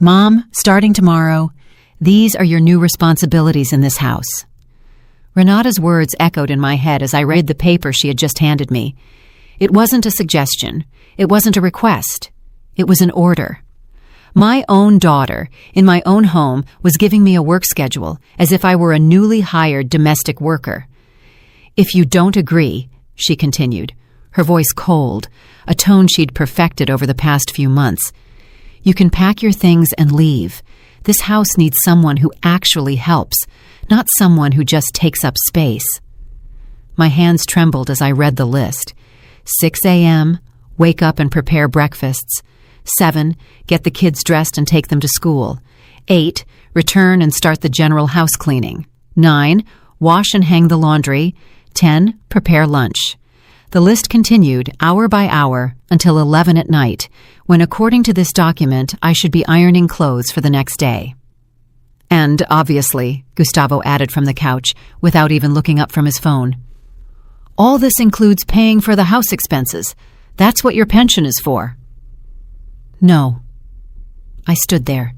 Mom, starting tomorrow, these are your new responsibilities in this house. Renata's words echoed in my head as I read the paper she had just handed me. It wasn't a suggestion. It wasn't a request. It was an order. My own daughter, in my own home, was giving me a work schedule as if I were a newly hired domestic worker. If you don't agree, she continued, her voice cold, a tone she'd perfected over the past few months, you can pack your things and leave. This house needs someone who actually helps, not someone who just takes up space. My hands trembled as I read the list. 6 a.m., wake up and prepare breakfasts. 7, get the kids dressed and take them to school. 8, return and start the general house cleaning. 9, wash and hang the laundry. 10, prepare lunch. The list continued hour by hour until 11 at night, when according to this document, I should be ironing clothes for the next day. And, obviously, Gustavo added from the couch, without even looking up from his phone, all this includes paying for the house expenses. That's what your pension is for. No. I stood there,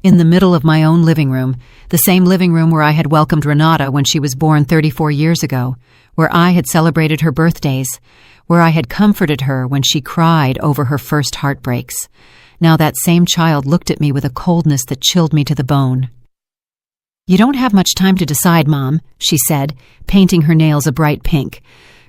in the middle of my own living room, the same living room where I had welcomed Renata when she was born 34 years ago, where I had celebrated her birthdays, where I had comforted her when she cried over her first heartbreaks. Now that same child looked at me with a coldness that chilled me to the bone. You don't have much time to decide, Mom, she said, painting her nails a bright pink.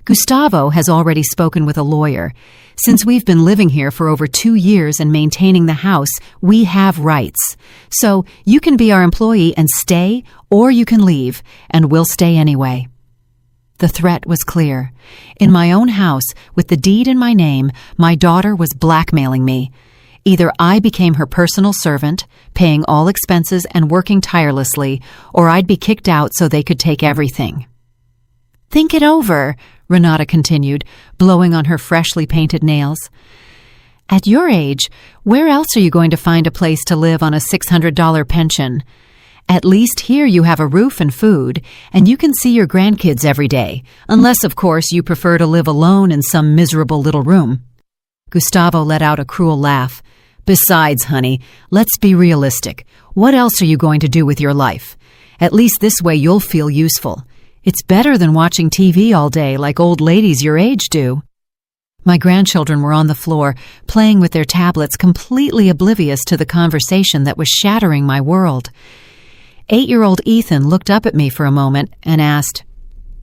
Gustavo has already spoken with a lawyer. Since we've been living here for over 2 years and maintaining the house, we have rights. So you can be our employee and stay, or you can leave, and we'll stay anyway. The threat was clear. In my own house, with the deed in my name, my daughter was blackmailing me. Either I became her personal servant, paying all expenses and working tirelessly, or I'd be kicked out so they could take everything. Think it over, Renata continued, blowing on her freshly painted nails. At your age, where else are you going to find a place to live on a $600 pension? At least here you have a roof and food, and you can see your grandkids every day, unless, of course, you prefer to live alone in some miserable little room. Gustavo let out a cruel laugh. Besides, honey, let's be realistic. What else are you going to do with your life? At least this way you'll feel useful. It's better than watching TV all day like old ladies your age do. My grandchildren were on the floor, playing with their tablets, completely oblivious to the conversation that was shattering my world. 8-year-old Ethan looked up at me for a moment and asked,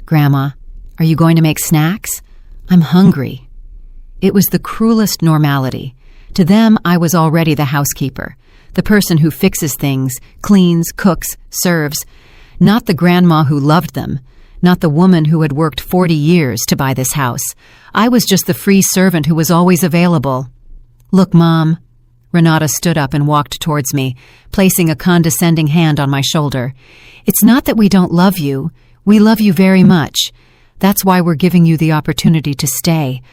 Grandma, are you going to make snacks? I'm hungry. It was the cruelest normality. To them, I was already the housekeeper, the person who fixes things, cleans, cooks, serves, not the grandma who loved them, not the woman who had worked 40 years to buy this house. I was just the free servant who was always available. Look, Mom. Renata stood up and walked towards me, placing a condescending hand on my shoulder. It's not that we don't love you. We love you very much. That's why we're giving you the opportunity to stay.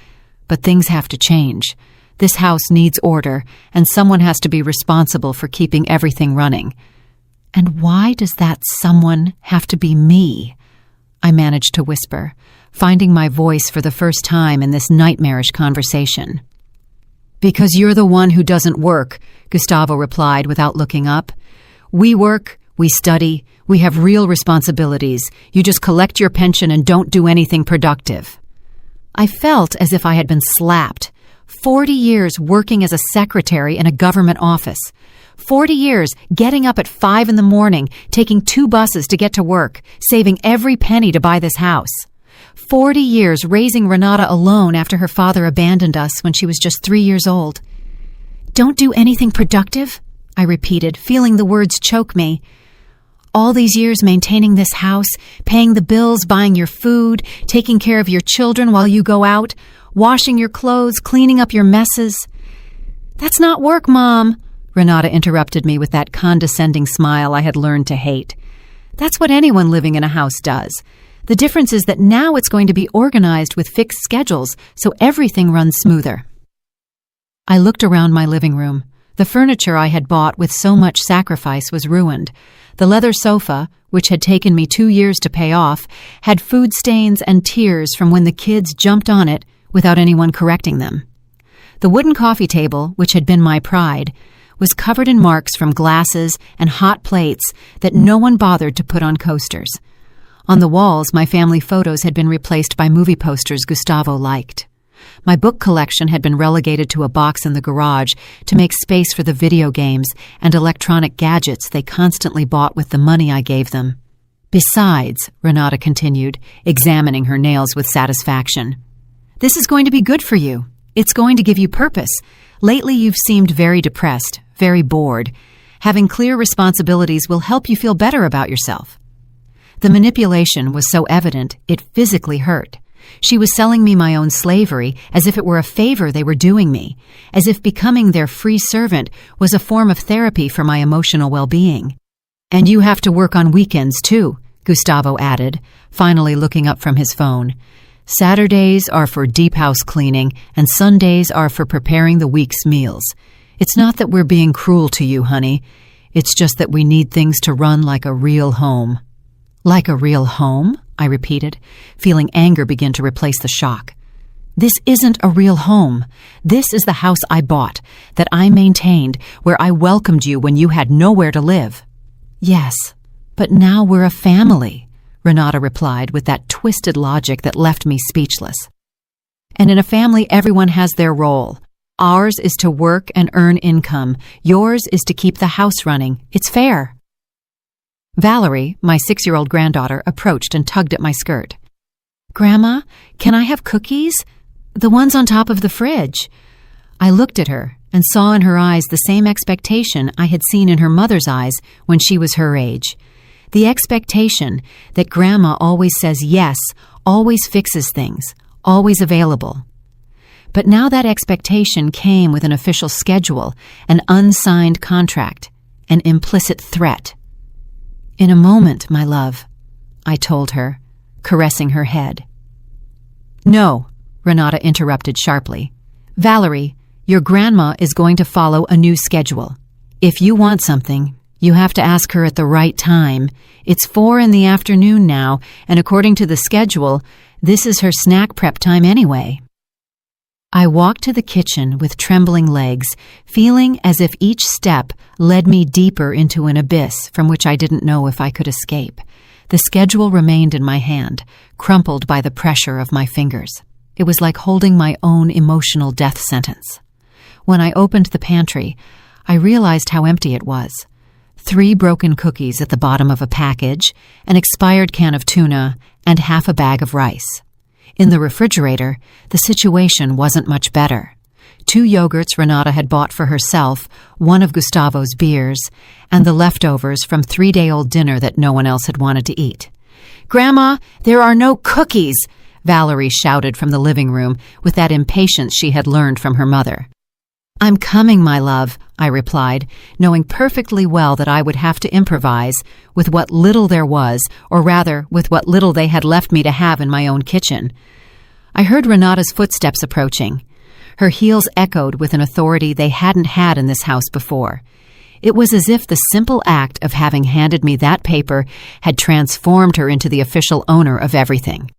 But things have to change. This house needs order, and someone has to be responsible for keeping everything running. And why does that someone have to be me? I managed to whisper, finding my voice for the first time in this nightmarish conversation. Because you're the one who doesn't work, Gustavo replied without looking up. We work, we study, we have real responsibilities. You just collect your pension and don't do anything productive. I felt as if I had been slapped. 40 years working as a secretary in a government office. 40 years getting up at 5 in the morning, taking 2 buses to get to work, saving every penny to buy this house. 40 years raising Renata alone after her father abandoned us when she was just 3 years old. Don't do anything productive? I repeated, feeling the words choke me. All these years maintaining this house, paying the bills, buying your food, taking care of your children while you go out, washing your clothes, cleaning up your messes. That's not work, Mom, Renata interrupted me with that condescending smile I had learned to hate. That's what anyone living in a house does. The difference is that now it's going to be organized with fixed schedules, so everything runs smoother. I looked around my living room. The furniture I had bought with so much sacrifice was ruined. The leather sofa, which had taken me 2 years to pay off, had food stains and tears from when the kids jumped on it without anyone correcting them. The wooden coffee table, which had been my pride, was covered in marks from glasses and hot plates that no one bothered to put on coasters. On the walls, my family photos had been replaced by movie posters Gustavo liked. My book collection had been relegated to a box in the garage to make space for the video games and electronic gadgets they constantly bought with the money I gave them. Besides, Renata continued, examining her nails with satisfaction, this is going to be good for you. It's going to give you purpose. Lately, you've seemed very depressed, very bored. Having clear responsibilities will help you feel better about yourself. The manipulation was so evident, it physically hurt. She was selling me my own slavery as if it were a favor they were doing me, as if becoming their free servant was a form of therapy for my emotional well-being. And you have to work on weekends, too, Gustavo added, finally looking up from his phone. Saturdays are for deep house cleaning, and Sundays are for preparing the week's meals. It's not that we're being cruel to you, honey. It's just that we need things to run like a real home. Like a real home? I repeated, feeling anger begin to replace the shock. This isn't a real home. This is the house I bought, that I maintained, where I welcomed you when you had nowhere to live. Yes, but now we're a family, Renata replied with that twisted logic that left me speechless. And in a family, everyone has their role. Ours is to work and earn income. Yours is to keep the house running. It's fair. Valerie, my 6-year-old granddaughter, approached and tugged at my skirt. Grandma, can I have cookies? The ones on top of the fridge. I looked at her and saw in her eyes the same expectation I had seen in her mother's eyes when she was her age. The expectation that Grandma always says yes, always fixes things, always available. But now that expectation came with an official schedule, an unsigned contract, an implicit threat. In a moment, my love, I told her, caressing her head. No, Renata interrupted sharply. Valerie, your grandma is going to follow a new schedule. If you want something, you have to ask her at the right time. It's 4 p.m. now, and according to the schedule, this is her snack prep time anyway. I walked to the kitchen with trembling legs, feeling as if each step led me deeper into an abyss from which I didn't know if I could escape. The schedule remained in my hand, crumpled by the pressure of my fingers. It was like holding my own emotional death sentence. When I opened the pantry, I realized how empty it was. 3 broken cookies at the bottom of a package, an expired can of tuna, and half a bag of rice. In the refrigerator, the situation wasn't much better. 2 yogurts Renata had bought for herself, 1 of Gustavo's beers, and the leftovers from 3-day-old dinner that no one else had wanted to eat. Grandma, there are no cookies, Valerie shouted from the living room with that impatience she had learned from her mother. I'm coming, my love, I replied, knowing perfectly well that I would have to improvise with what little there was, or rather, with what little they had left me to have in my own kitchen. I heard Renata's footsteps approaching. Her heels echoed with an authority they hadn't had in this house before. It was as if the simple act of having handed me that paper had transformed her into the official owner of everything.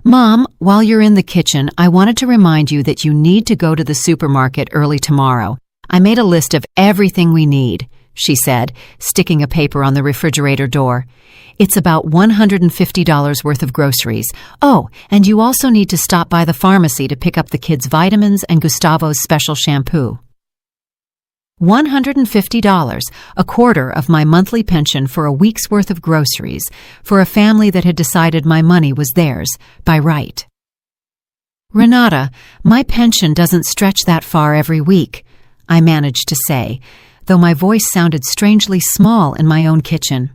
Mom, while you're in the kitchen, I wanted to remind you that you need to go to the supermarket early tomorrow. I made a list of everything we need, she said, sticking a paper on the refrigerator door. It's about $150 worth of groceries. Oh, and you also need to stop by the pharmacy to pick up the kids' vitamins and Gustavo's special shampoo. $150, a quarter of my monthly pension for a week's worth of groceries, for a family that had decided my money was theirs, by right. Renata, my pension doesn't stretch that far every week, I managed to say, though my voice sounded strangely small in my own kitchen.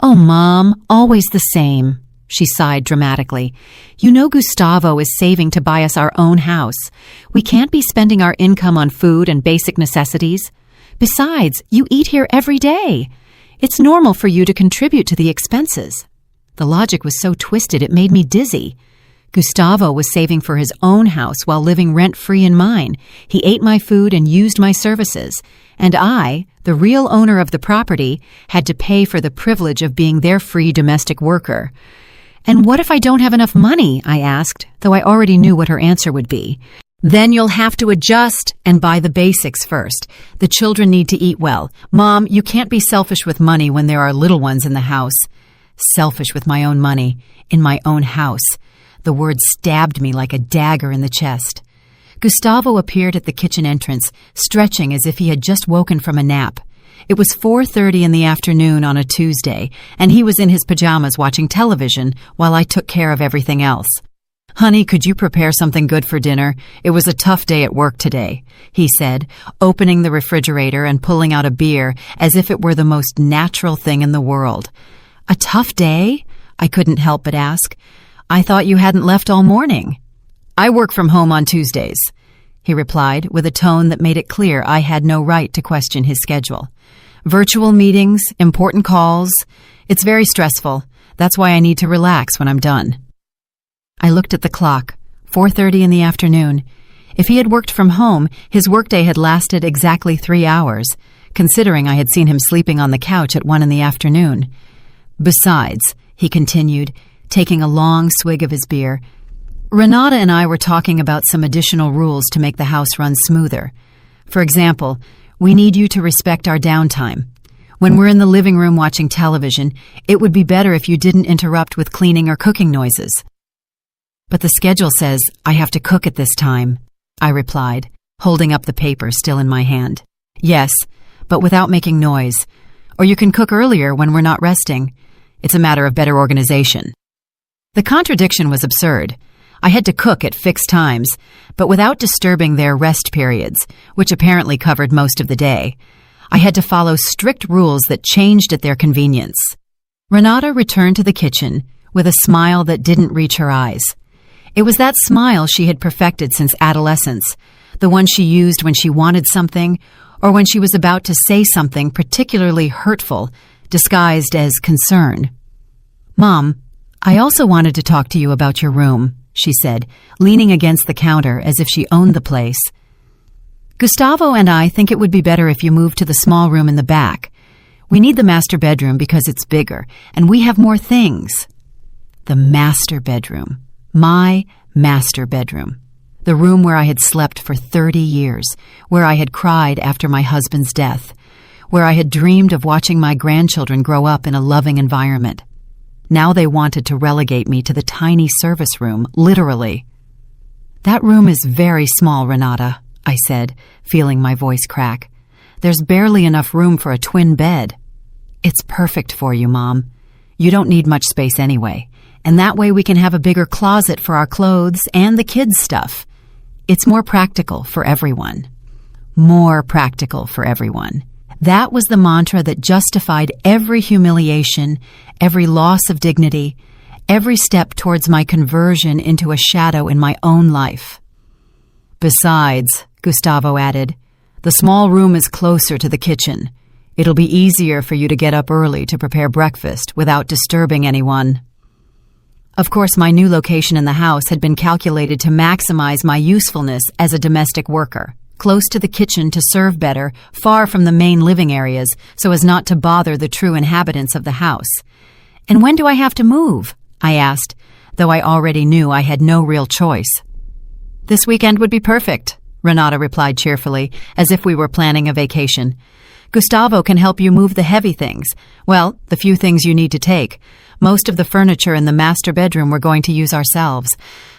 Oh, Mom, always the same, she sighed dramatically. You know Gustavo is saving to buy us our own house. We can't be spending our income on food and basic necessities. Besides, you eat here every day. It's normal for you to contribute to the expenses. The logic was so twisted it made me dizzy. Gustavo was saving for his own house while living rent-free in mine. He ate my food and used my services. And I, the real owner of the property, had to pay for the privilege of being their free domestic worker. And what if I don't have enough money? I asked, though I already knew what her answer would be. Then you'll have to adjust and buy the basics first. The children need to eat well. Mom, you can't be selfish with money when there are little ones in the house. Selfish with my own money, in my own house. The word stabbed me like a dagger in the chest. Gustavo appeared at the kitchen entrance, stretching as if he had just woken from a nap. It was 4:30 in the afternoon on a Tuesday, and he was in his pajamas watching television while I took care of everything else. "Honey, could you prepare something good for dinner? It was a tough day at work today," he said, opening the refrigerator and pulling out a beer as if it were the most natural thing in the world. "A tough day?" I couldn't help but ask. "I thought you hadn't left all morning." "I work from home on Tuesdays," he replied with a tone that made it clear I had no right to question his schedule. "Virtual meetings, important calls. It's very stressful. That's why I need to relax when I'm done." I looked at the clock, 4:30 in the afternoon. If he had worked from home, his workday had lasted exactly 3 hours, considering I had seen him sleeping on the couch at 1 in the afternoon. "Besides," he continued, taking a long swig of his beer, "Renata and I were talking about some additional rules to make the house run smoother. For example, we need you to respect our downtime. When we're in the living room watching television, it would be better if you didn't interrupt with cleaning or cooking noises." "But the schedule says I have to cook at this time," I replied, holding up the paper still in my hand. "Yes, but without making noise. Or you can cook earlier when we're not resting. It's a matter of better organization." The contradiction was absurd. I had to cook at fixed times, but without disturbing their rest periods, which apparently covered most of the day. I had to follow strict rules that changed at their convenience. Renata returned to the kitchen with a smile that didn't reach her eyes. It was that smile she had perfected since adolescence, the one she used when she wanted something or when she was about to say something particularly hurtful, disguised as concern. "Mom, I also wanted to talk to you about your room," she said, leaning against the counter as if she owned the place. "Gustavo and I think it would be better if you moved to the small room in the back. We need the master bedroom because it's bigger, and we have more things." The master bedroom. My master bedroom. The room where I had slept for 30 years, where I had cried after my husband's death, where I had dreamed of watching my grandchildren grow up in a loving environment. Now they wanted to relegate me to the tiny service room, literally. "That room is very small, Renata," I said, feeling my voice crack. "There's barely enough room for a twin bed." "It's perfect for you, Mom. You don't need much space anyway, and that way we can have a bigger closet for our clothes and the kids' stuff. It's more practical for everyone." More practical for everyone. That was the mantra that justified every humiliation, every loss of dignity, every step towards my conversion into a shadow in my own life. "Besides," Gustavo added, "the small room is closer to the kitchen. It'll be easier for you to get up early to prepare breakfast without disturbing anyone." Of course, my new location in the house had been calculated to maximize my usefulness as a domestic worker, close to the kitchen to serve better, far from the main living areas, so as not to bother the true inhabitants of the house. "And when do I have to move?" I asked, though I already knew I had no real choice. "This weekend would be perfect," Renata replied cheerfully, as if we were planning a vacation. "Gustavo can help you move the heavy things. Well, the few things you need to take. Most of the furniture in the master bedroom we're going to use ourselves.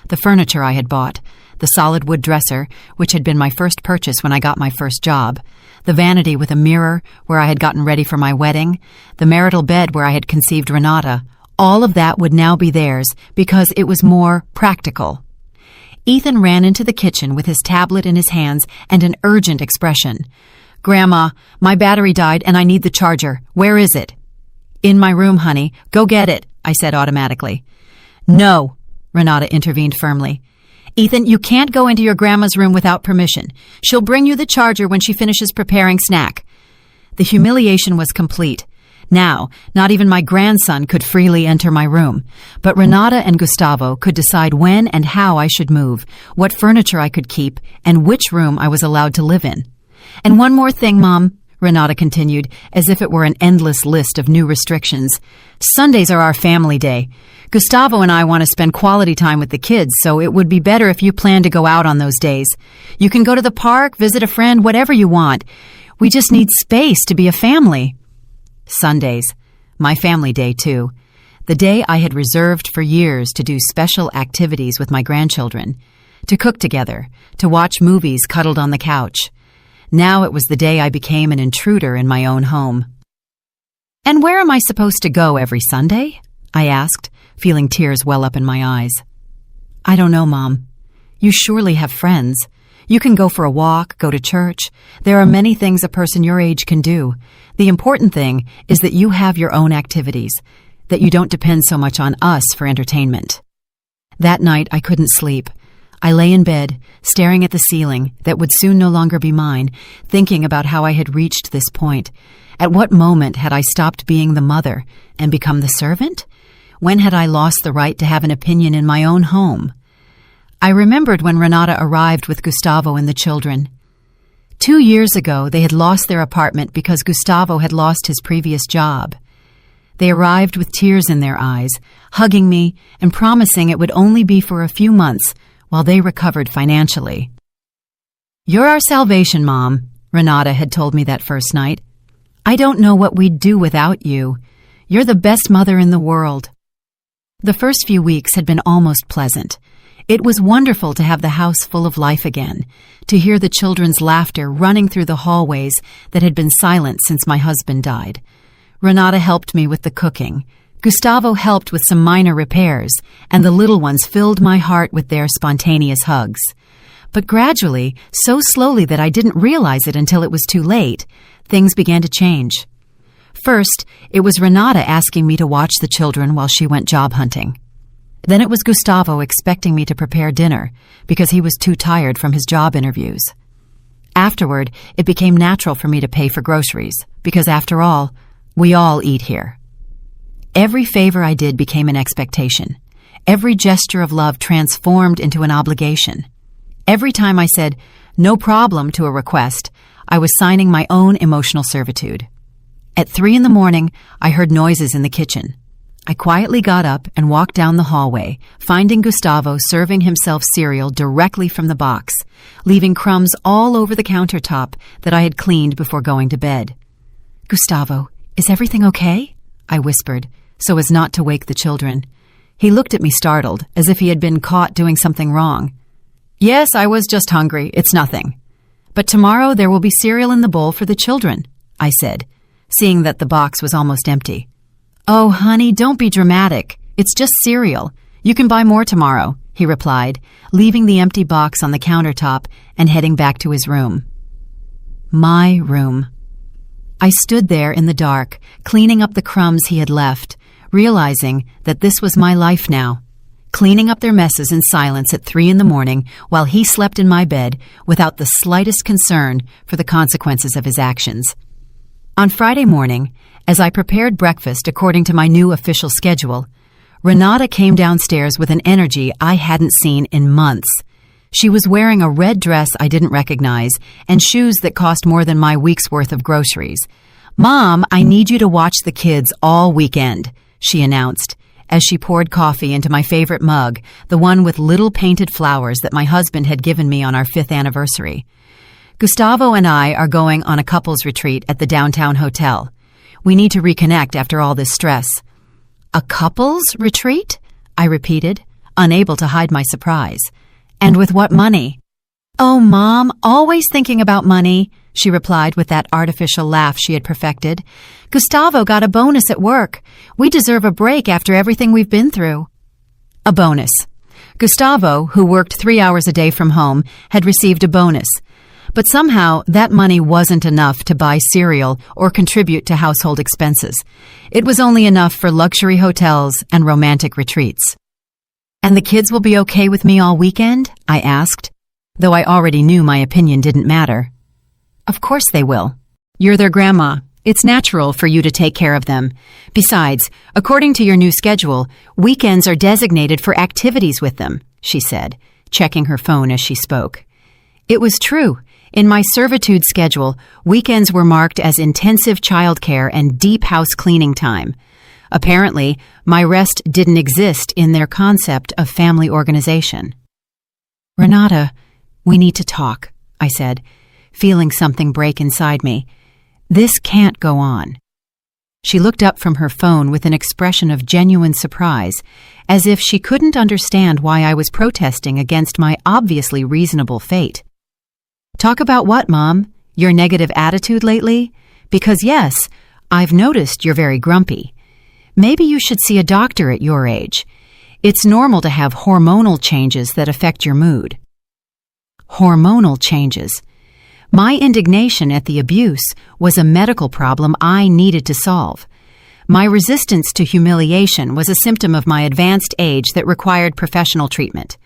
The furniture I had bought. The solid wood dresser, which had been my first purchase when I got my first job. The vanity with a mirror, where I had gotten ready for my wedding. The marital bed where I had conceived Renata. All of that would now be theirs because it was more practical." Ethan ran into the kitchen with his tablet in his hands and an urgent expression. "Grandma, my battery died and I need the charger. Where is it?" "In my room, honey. Go get it," I said automatically. "No," Renata intervened firmly. "Ethan, you can't go into your grandma's room without permission. She'll bring you the charger when she finishes preparing snack." The humiliation was complete. Now, not even my grandson could freely enter my room, but Renata and Gustavo could decide when and how I should move, what furniture I could keep, and which room I was allowed to live in. "And one more thing, Mom," Renata continued, as if it were an endless list of new restrictions. Sundays are our family day. Gustavo and I want to spend quality time with the kids, so it would be better if you plan to go out on those days. You can go to the park, visit a friend, whatever you want. We just need space to be a family. Sundays. My family day, too. The day I had reserved for years to do special activities with my grandchildren. To cook together, to watch movies cuddled on the couch. Now it was the day I became an intruder in my own home. "And where am I supposed to go every Sunday?" I asked, feeling tears well up in my eyes. "I don't know, Mom. You surely have friends. You can go for a walk, go to church. There are many things a person your age can do. The important thing is that you have your own activities, that you don't depend so much on us for entertainment." That night I couldn't sleep. I lay in bed, staring at the ceiling that would soon no longer be mine, thinking about how I had reached this point. At what moment had I stopped being the mother and become the servant? When had I lost the right to have an opinion in my own home? I remembered when Renata arrived with Gustavo and the children. 2 years ago, they had lost their apartment because Gustavo had lost his previous job. They arrived with tears in their eyes, hugging me and promising it would only be for a few months while they recovered financially. "You're our salvation, Mom," Renata had told me that first night. "I don't know what we'd do without you. You're the best mother in the world." The first few weeks had been almost pleasant. It was wonderful to have the house full of life again, to hear the children's laughter running through the hallways that had been silent since my husband died. Renata helped me with the cooking. Gustavo helped with some minor repairs, and the little ones filled my heart with their spontaneous hugs. But gradually, so slowly that I didn't realize it until it was too late, things began to change. First, it was Renata asking me to watch the children while she went job hunting. Then it was Gustavo expecting me to prepare dinner because he was too tired from his job interviews. Afterward, it became natural for me to pay for groceries because, after all, we all eat here. Every favor I did became an expectation. Every gesture of love transformed into an obligation. Every time I said, "no problem" to a request, I was signing my own emotional servitude. At 3 a.m, I heard noises in the kitchen. I quietly got up and walked down the hallway, finding Gustavo serving himself cereal directly from the box, leaving crumbs all over the countertop that I had cleaned before going to bed. "Gustavo, is everything okay?" I whispered, so as not to wake the children. He looked at me startled, as if he had been caught doing something wrong. "Yes, I was just hungry. It's nothing. But tomorrow there will be cereal in the bowl for the children," I said, seeing that the box was almost empty. "Oh, honey, don't be dramatic. It's just cereal. You can buy more tomorrow," he replied, leaving the empty box on the countertop and heading back to his room. My room. I stood there in the dark, cleaning up the crumbs he had left, realizing that this was my life now, cleaning up their messes in silence at 3 a.m. while he slept in my bed without the slightest concern for the consequences of his actions. On Friday morning, as I prepared breakfast according to my new official schedule, Renata came downstairs with an energy I hadn't seen in months. She was wearing a red dress I didn't recognize and shoes that cost more than my week's worth of groceries. "Mom, I need you to watch the kids all weekend," she announced, as she poured coffee into my favorite mug, the one with little painted flowers that my husband had given me on our 5th anniversary. "Gustavo and I are going on a couples retreat at the downtown hotel. We need to reconnect after all this stress." "A couples retreat?" I repeated, unable to hide my surprise. "And with what money?" "Oh, Mom, always thinking about money," she replied with that artificial laugh she had perfected. "Gustavo got a bonus at work. We deserve a break after everything we've been through." A bonus. Gustavo, who worked 3 hours a day from home, had received a bonus. But somehow that money wasn't enough to buy cereal or contribute to household expenses. It was only enough for luxury hotels and romantic retreats. "And the kids will be okay with me all weekend?" I asked, though I already knew my opinion didn't matter. "Of course they will. You're their grandma. It's natural for you to take care of them. Besides, according to your new schedule, weekends are designated for activities with them," she said, checking her phone as she spoke. It was true. In my servitude schedule, weekends were marked as intensive childcare and deep house cleaning time. Apparently, my rest didn't exist in their concept of family organization. "Renata, we need to talk," I said, feeling something break inside me. "This can't go on." She looked up from her phone with an expression of genuine surprise, as if she couldn't understand why I was protesting against my obviously reasonable fate. "Talk about what, Mom? Your negative attitude lately? Because yes, I've noticed you're very grumpy. Maybe you should see a doctor at your age. It's normal to have hormonal changes that affect your mood." Hormonal changes. My indignation at the abuse was a medical problem I needed to solve. My resistance to humiliation was a symptom of my advanced age that required professional treatment.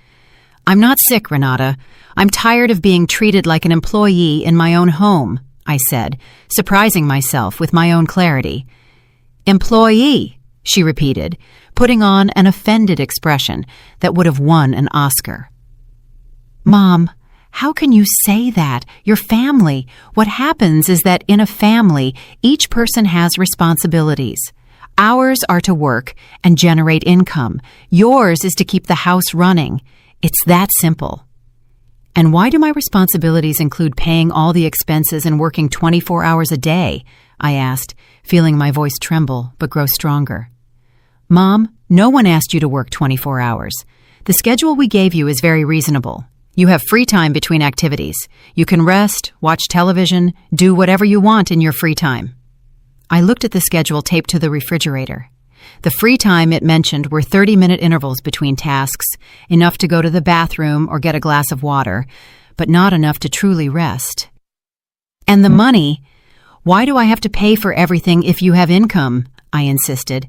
"I'm not sick, Renata. I'm tired of being treated like an employee in my own home," I said, surprising myself with my own clarity. "Employee," she repeated, putting on an offended expression that would have won an Oscar. "Mom, how can you say that? Your family. What happens is that in a family, each person has responsibilities. Ours are to work and generate income. Yours is to keep the house running. It's that simple." "And why do my responsibilities include paying all the expenses and working 24 hours a day?" I asked, feeling my voice tremble but grow stronger. "Mom, no one asked you to work 24 hours. The schedule we gave you is very reasonable. You have free time between activities. You can rest, watch television, do whatever you want in your free time." I looked at the schedule taped to the refrigerator. The free time it mentioned were 30-minute intervals between tasks, enough to go to the bathroom or get a glass of water, but not enough to truly rest. "And the money? Why do I have to pay for everything if you have income?" I insisted.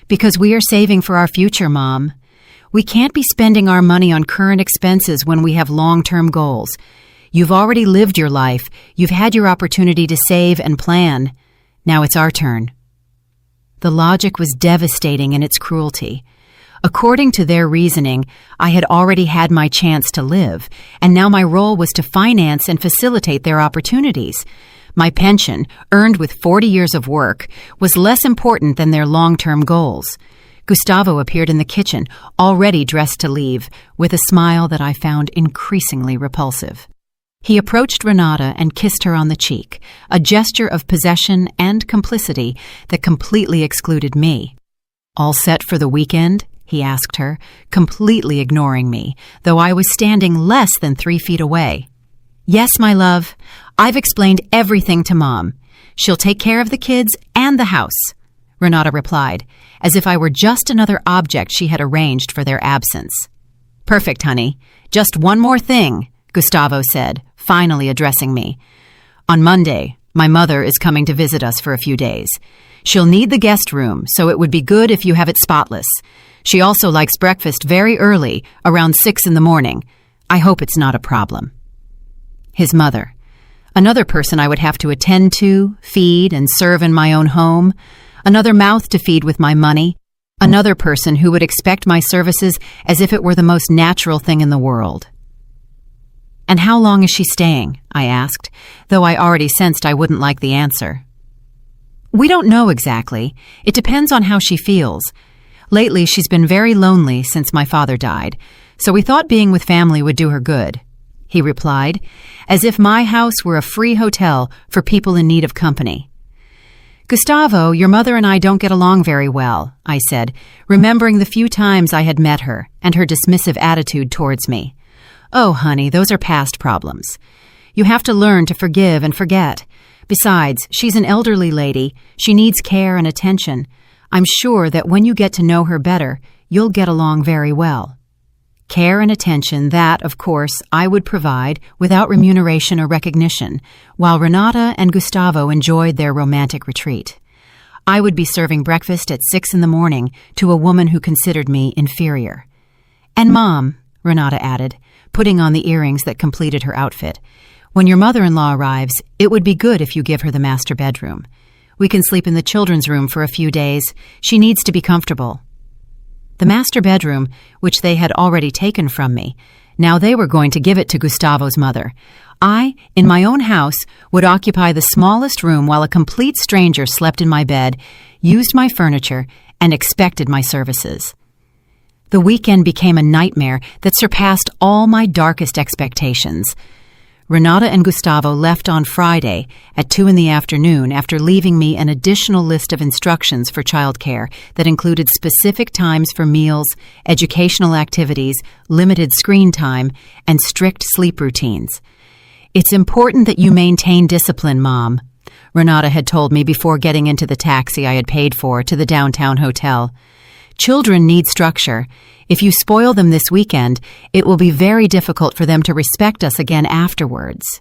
"Because we are saving for our future, Mom. We can't be spending our money on current expenses when we have long-term goals. You've already lived your life. You've had your opportunity to save and plan. Now it's our turn." The logic was devastating in its cruelty. According to their reasoning, I had already had my chance to live, and now my role was to finance and facilitate their opportunities. My pension, earned with 40 years of work, was less important than their long-term goals. Gustavo appeared in the kitchen, already dressed to leave, with a smile that I found increasingly repulsive. He approached Renata and kissed her on the cheek, a gesture of possession and complicity that completely excluded me. "All set for the weekend?" he asked her, completely ignoring me, though I was standing less than 3 feet away. "Yes, my love. I've explained everything to Mom. She'll take care of the kids and the house," Renata replied, as if I were just another object she had arranged for their absence. "Perfect, honey. Just one more thing," Gustavo said, finally addressing me. "On Monday, my mother is coming to visit us for a few days. She'll need the guest room, so it would be good if you have it spotless. She also likes breakfast very early, around 6 in the morning. I hope it's not a problem." His mother. Another person I would have to attend to, feed, and serve in my own home. Another mouth to feed with my money. Another person who would expect my services as if it were the most natural thing in the world. "And how long is she staying?" I asked, though I already sensed I wouldn't like the answer. "We don't know exactly. It depends on how she feels. Lately, she's been very lonely since my father died, so we thought being with family would do her good," he replied, as if my house were a free hotel for people in need of company. "Gustavo, your mother and I don't get along very well," I said, remembering the few times I had met her and her dismissive attitude towards me. "Oh, honey, those are past problems. You have to learn to forgive and forget. Besides, she's an elderly lady. She needs care and attention. I'm sure that when you get to know her better, you'll get along very well." Care and attention that, of course, I would provide without remuneration or recognition, while Renata and Gustavo enjoyed their romantic retreat. I would be serving breakfast at 6 in the morning to a woman who considered me inferior. "And Mom," Renata added, putting on the earrings that completed her outfit, "when your mother-in-law arrives, it would be good if you give her the master bedroom. We can sleep in the children's room for a few days. She needs to be comfortable." The master bedroom, which they had already taken from me, now they were going to give it to Gustavo's mother. I, in my own house, would occupy the smallest room while a complete stranger slept in my bed, used my furniture, and expected my services. The weekend became a nightmare that surpassed all my darkest expectations. Renata and Gustavo left on Friday at 2 p.m. after leaving me an additional list of instructions for childcare that included specific times for meals, educational activities, limited screen time, and strict sleep routines. "It's important that you maintain discipline, Mom," Renata had told me before getting into the taxi I had paid for to the downtown hotel. "Children need structure. If you spoil them this weekend, it will be very difficult for them to respect us again afterwards."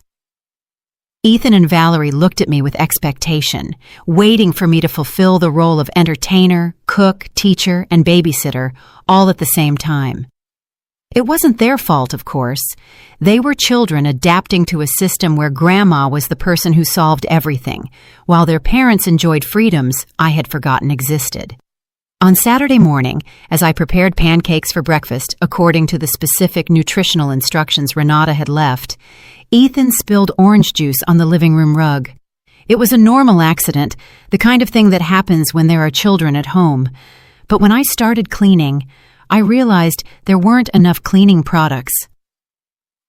Ethan and Valerie looked at me with expectation, waiting for me to fulfill the role of entertainer, cook, teacher, and babysitter, all at the same time. It wasn't their fault, of course. They were children adapting to a system where Grandma was the person who solved everything, while their parents enjoyed freedoms I had forgotten existed. On Saturday morning, as I prepared pancakes for breakfast according to the specific nutritional instructions Renata had left, Ethan spilled orange juice on the living room rug. It was a normal accident, the kind of thing that happens when there are children at home. But when I started cleaning, I realized there weren't enough cleaning products.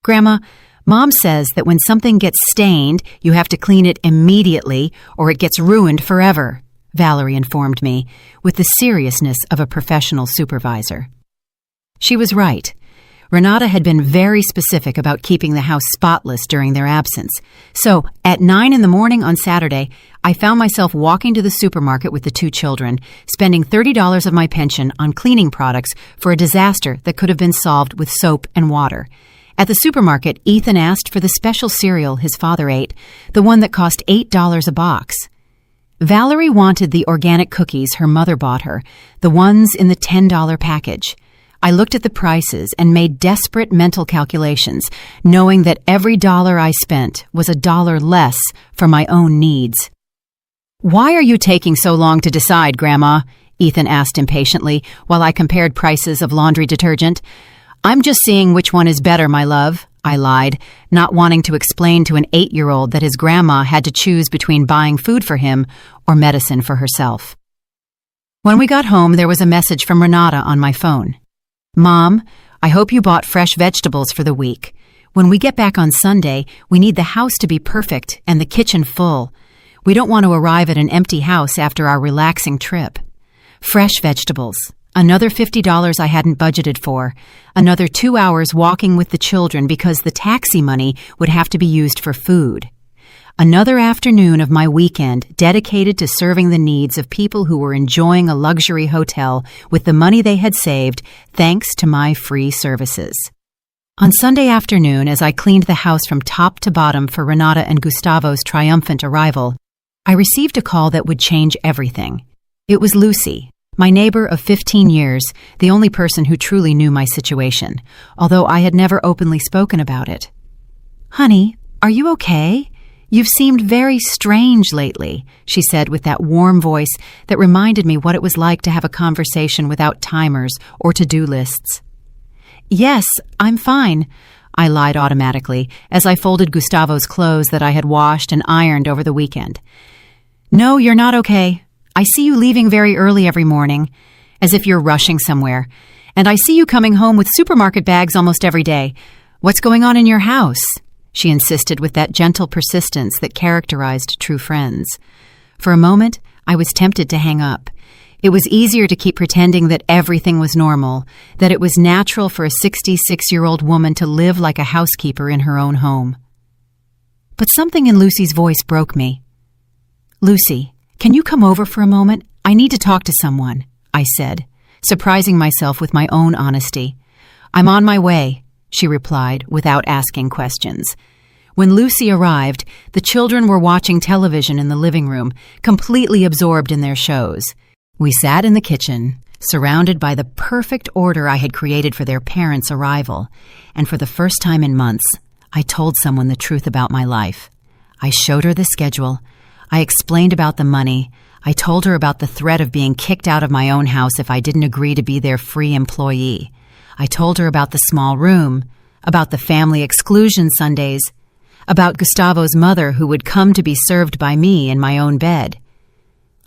"Grandma, Mom says that when something gets stained, you have to clean it immediately or it gets ruined forever," Valerie informed me, with the seriousness of a professional supervisor. She was right. Renata had been very specific about keeping the house spotless during their absence. So, at 9 a.m. on Saturday, I found myself walking to the supermarket with the two children, spending $30 of my pension on cleaning products for a disaster that could have been solved with soap and water. At the supermarket, Ethan asked for the special cereal his father ate, the one that cost $8 a box. Valerie wanted the organic cookies her mother bought her, the ones in the $10 package. I looked at the prices and made desperate mental calculations, knowing that every dollar I spent was $1 less for my own needs. "Why are you taking so long to decide, Grandma?" Ethan asked impatiently while I compared prices of laundry detergent. "I'm just seeing which one is better, my love," I lied, not wanting to explain to an 8-year-old that his grandma had to choose between buying food for him or medicine for herself. When we got home, there was a message from Renata on my phone. "Mom, I hope you bought fresh vegetables for the week. When we get back on Sunday, we need the house to be perfect and the kitchen full. We don't want to arrive at an empty house after our relaxing trip. Fresh vegetables. Another $50 I hadn't budgeted for. Another 2 hours walking with the children because the taxi money would have to be used for food. Another afternoon of my weekend dedicated to serving the needs of people who were enjoying a luxury hotel with the money they had saved thanks to my free services." On Sunday afternoon, as I cleaned the house from top to bottom for Renata and Gustavo's triumphant arrival, I received a call that would change everything. It was Lucy, my neighbor of 15 years, the only person who truly knew my situation, although I had never openly spoken about it. "Honey, are you okay? You've seemed very strange lately," she said with that warm voice that reminded me what it was like to have a conversation without timers or to-do lists. "Yes, I'm fine," I lied automatically as I folded Gustavo's clothes that I had washed and ironed over the weekend. "No, you're not okay. I see you leaving very early every morning, as if you're rushing somewhere, and I see you coming home with supermarket bags almost every day. What's going on in your house?" she insisted with that gentle persistence that characterized true friends. For a moment, I was tempted to hang up. It was easier to keep pretending that everything was normal, that it was natural for a 66-year-old woman to live like a housekeeper in her own home. But something in Lucy's voice broke me. "Lucy, can you come over for a moment? I need to talk to someone," I said, surprising myself with my own honesty. "I'm on my way," she replied without asking questions. When Lucy arrived, the children were watching television in the living room, completely absorbed in their shows. We sat in the kitchen, surrounded by the perfect order I had created for their parents' arrival, and for the first time in months, I told someone the truth about my life. I showed her the schedule. I explained about the money. I told her about the threat of being kicked out of my own house if I didn't agree to be their free employee. I told her about the small room, about the family exclusion Sundays, about Gustavo's mother who would come to be served by me in my own bed.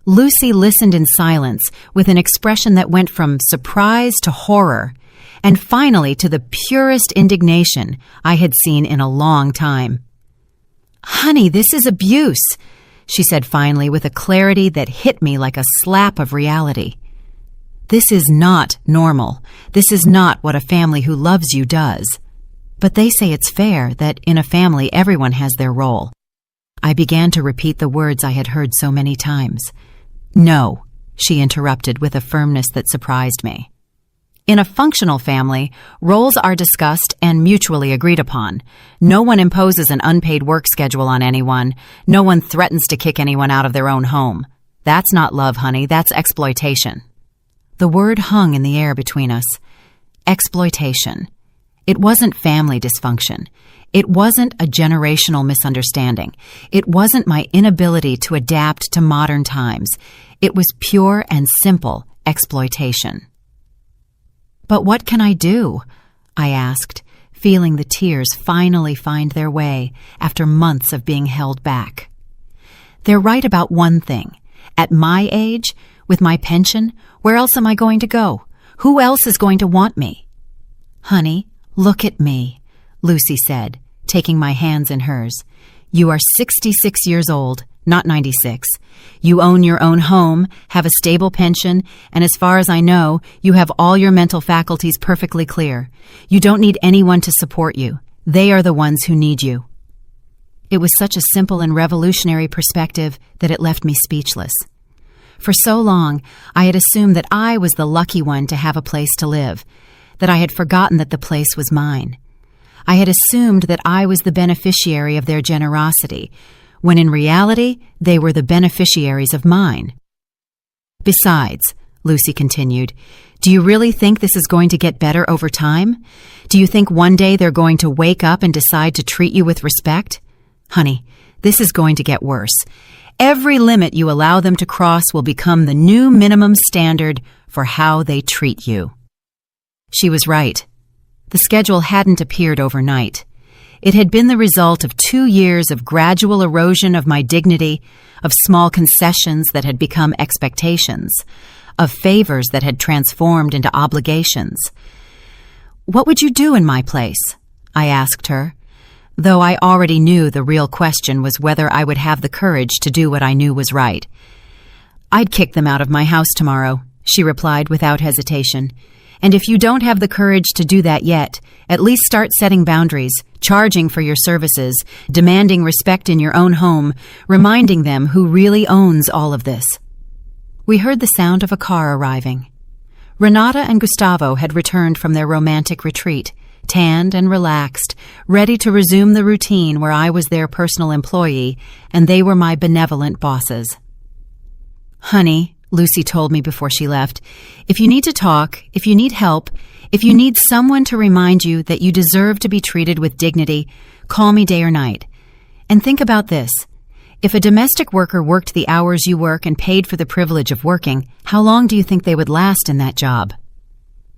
Lucy listened in silence with an expression that went from surprise to horror, and finally to the purest indignation I had seen in a long time. "Honey, this is abuse," she said finally with a clarity that hit me like a slap of reality. "This is not normal. This is not what a family who loves you does. But they say it's fair that in a family everyone has their role." I began to repeat the words I had heard so many times. "No," she interrupted with a firmness that surprised me. In a functional family, roles are discussed and mutually agreed upon. No one imposes an unpaid work schedule on anyone. No one threatens to kick anyone out of their own home. That's not love, honey. That's exploitation. The word hung in the air between us. Exploitation. It wasn't family dysfunction. It wasn't a generational misunderstanding. It wasn't my inability to adapt to modern times. It was pure and simple exploitation. "But what can I do?" I asked, feeling the tears finally find their way after months of being held back. "They're right about one thing. At my age, with my pension, where else am I going to go? Who else is going to want me?" "Honey, look at me," Lucy said, taking my hands in hers. "You are 66 years old, not 96. You own your own home, have a stable pension, and as far as I know, you have all your mental faculties perfectly clear. You don't need anyone to support you. They are the ones who need you." It was such a simple and revolutionary perspective that it left me speechless. For so long, I had assumed that I was the lucky one to have a place to live, that I had forgotten that the place was mine. I had assumed that I was the beneficiary of their generosity, when in reality, they were the beneficiaries of mine. "Besides," Lucy continued, "do you really think this is going to get better over time? Do you think one day they're going to wake up and decide to treat you with respect? Honey, this is going to get worse. Every limit you allow them to cross will become the new minimum standard for how they treat you." She was right. The schedule hadn't appeared overnight. It had been the result of 2 years of gradual erosion of my dignity, of small concessions that had become expectations, of favors that had transformed into obligations. "What would you do in my place?" I asked her, though I already knew the real question was whether I would have the courage to do what I knew was right. "I'd kick them out of my house tomorrow," she replied without hesitation. "And if you don't have the courage to do that yet, at least start setting boundaries, charging for your services, demanding respect in your own home, reminding them who really owns all of this." We heard the sound of a car arriving. Renata and Gustavo had returned from their romantic retreat, tanned and relaxed, ready to resume the routine where I was their personal employee and they were my benevolent bosses. "Honey," Lucy told me before she left, "if you need to talk, if you need help, if you need someone to remind you that you deserve to be treated with dignity, call me day or night. And think about this. If a domestic worker worked the hours you work and paid for the privilege of working, how long do you think they would last in that job?"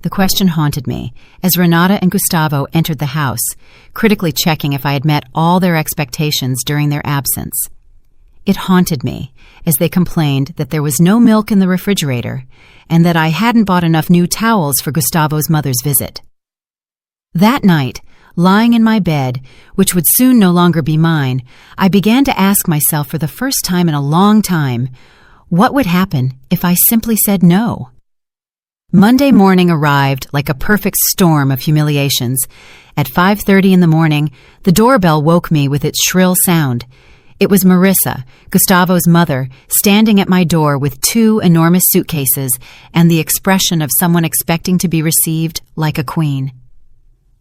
The question haunted me as Renata and Gustavo entered the house, critically checking if I had met all their expectations during their absence. It haunted me as they complained that there was no milk in the refrigerator and that I hadn't bought enough new towels for Gustavo's mother's visit. That night, lying in my bed, which would soon no longer be mine, I began to ask myself for the first time in a long time, what would happen if I simply said no? Monday morning arrived like a perfect storm of humiliations. At 5:30 in the morning, the doorbell woke me with its shrill sound. It was Marissa, Gustavo's mother, standing at my door with 2 enormous suitcases and the expression of someone expecting to be received like a queen.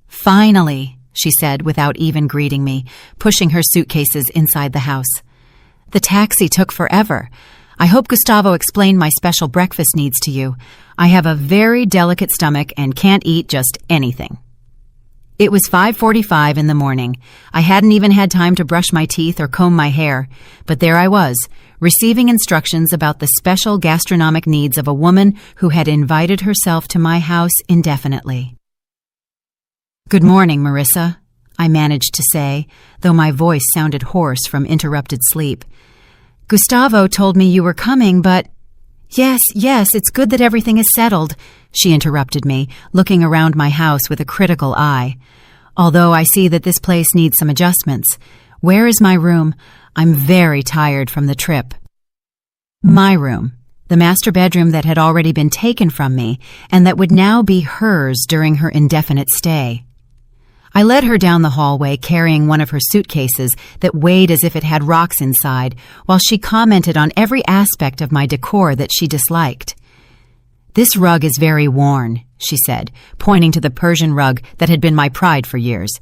"Finally," she said without even greeting me, pushing her suitcases inside the house. "The taxi took forever. I hope Gustavo explained my special breakfast needs to you. I have a very delicate stomach and can't eat just anything." It was 5:45 in the morning. I hadn't even had time to brush my teeth or comb my hair, but there I was, receiving instructions about the special gastronomic needs of a woman who had invited herself to my house indefinitely. "Good morning, Marissa," I managed to say, though my voice sounded hoarse from interrupted sleep. Gustavo told me you were coming, but— Yes, it's good that everything is settled, she interrupted me, looking around my house with a critical eye. Although I see that this place needs some adjustments. Where is my room? I'm very tired from the trip. My room. The master bedroom that had already been taken from me and that would now be hers during her indefinite stay. I led her down the hallway carrying one of her suitcases that weighed as if it had rocks inside, while she commented on every aspect of my decor that she disliked. This rug is very worn, she said, pointing to the Persian rug that had been my pride for years.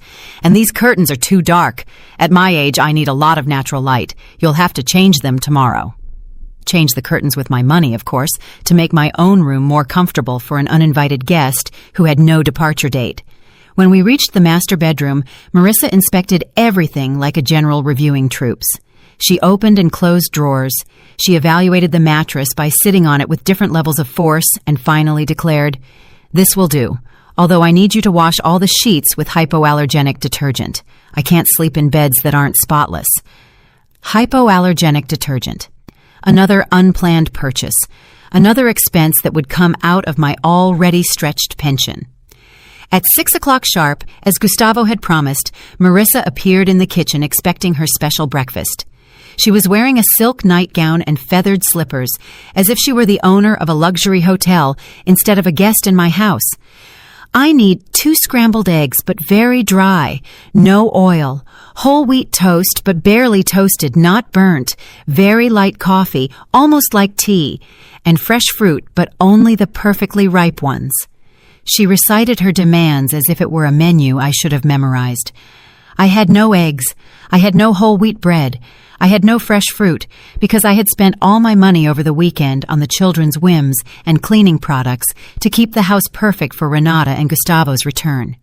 And these curtains are too dark. At my age, I need a lot of natural light. You'll have to change them tomorrow. Change the curtains with my money, of course, to make my own room more comfortable for an uninvited guest who had no departure date. When we reached the master bedroom, Marissa inspected everything like a general reviewing troops. She opened and closed drawers. She evaluated the mattress by sitting on it with different levels of force and finally declared, "This will do, although I need you to wash all the sheets with hypoallergenic detergent. I can't sleep in beds that aren't spotless." Hypoallergenic detergent. Another unplanned purchase. Another expense that would come out of my already stretched pension. At 6 o'clock sharp, as Gustavo had promised, Marissa appeared in the kitchen expecting her special breakfast. She was wearing a silk nightgown and feathered slippers, as if she were the owner of a luxury hotel instead of a guest in my house. "I need 2 scrambled eggs, but very dry, no oil, whole wheat toast, but barely toasted, not burnt, very light coffee, almost like tea, and fresh fruit, but only the perfectly ripe ones." She recited her demands as if it were a menu I should have memorized. I had no eggs. I had no whole wheat bread. I had no fresh fruit because I had spent all my money over the weekend on the children's whims and cleaning products to keep the house perfect for Renata and Gustavo's return.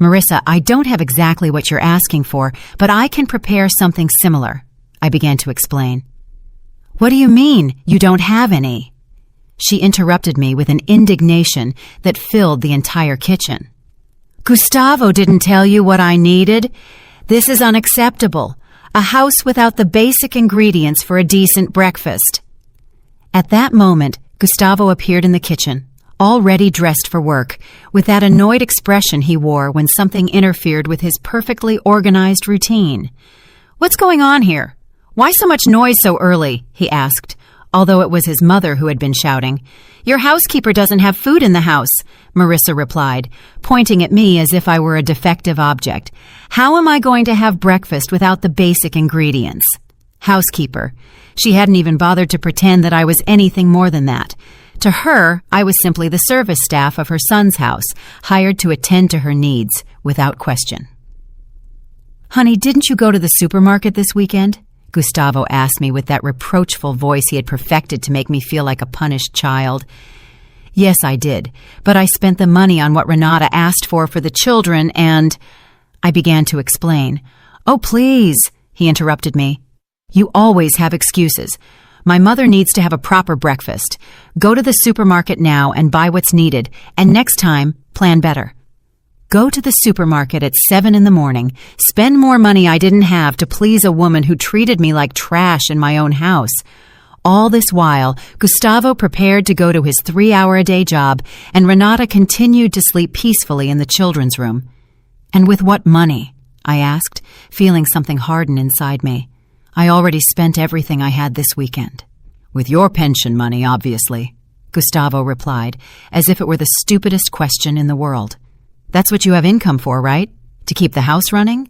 "Marissa, I don't have exactly what you're asking for, but I can prepare something similar," I began to explain. "What do you mean, you don't have any?" She interrupted me with an indignation that filled the entire kitchen. "Gustavo didn't tell you what I needed? This is unacceptable. A house without the basic ingredients for a decent breakfast." At that moment, Gustavo appeared in the kitchen, already dressed for work, with that annoyed expression he wore when something interfered with his perfectly organized routine. "What's going on here? Why so much noise so early?" he asked, although it was his mother who had been shouting. "Your housekeeper doesn't have food in the house," Marissa replied, pointing at me as if I were a defective object. "How am I going to have breakfast without the basic ingredients?" Housekeeper. She hadn't even bothered to pretend that I was anything more than that. To her, I was simply the service staff of her son's house, hired to attend to her needs, without question. "Honey, didn't you go to the supermarket this weekend?" Gustavo asked me with that reproachful voice he had perfected to make me feel like a punished child. "Yes, I did, but I spent the money on what Renata asked for the children and—" I began to explain. "Oh, please," he interrupted me. "You always have excuses. My mother needs to have a proper breakfast. Go to the supermarket now and buy what's needed, and next time, plan better. Go to the supermarket at 7 in the morning, spend more money I didn't have to please a woman who treated me like trash in my own house. All this while, Gustavo prepared to go to his 3-hour-a-day job, and Renata continued to sleep peacefully in the children's room. And with what money? I asked, feeling something harden inside me. I already spent everything I had this weekend. With your pension money, obviously, Gustavo replied, as if it were the stupidest question in the world. That's what you have income for, right? To keep the house running?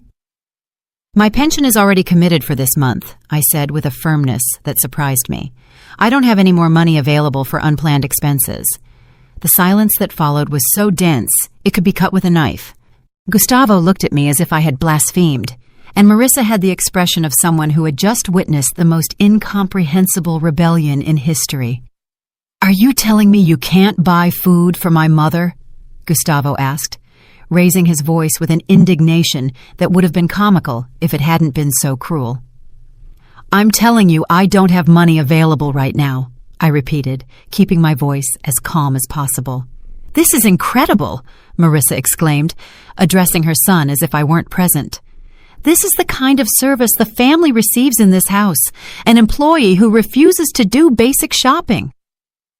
My pension is already committed for this month, I said with a firmness that surprised me. I don't have any more money available for unplanned expenses. The silence that followed was so dense it could be cut with a knife. Gustavo looked at me as if I had blasphemed, and Marissa had the expression of someone who had just witnessed the most incomprehensible rebellion in history. "Are you telling me you can't buy food for my mother?" Gustavo asked, raising his voice with an indignation that would have been comical if it hadn't been so cruel. "I'm telling you I don't have money available right now," I repeated, keeping my voice as calm as possible. "This is incredible," Marissa exclaimed, addressing her son as if I weren't present. "This is the kind of service the family receives in this house, an employee who refuses to do basic shopping."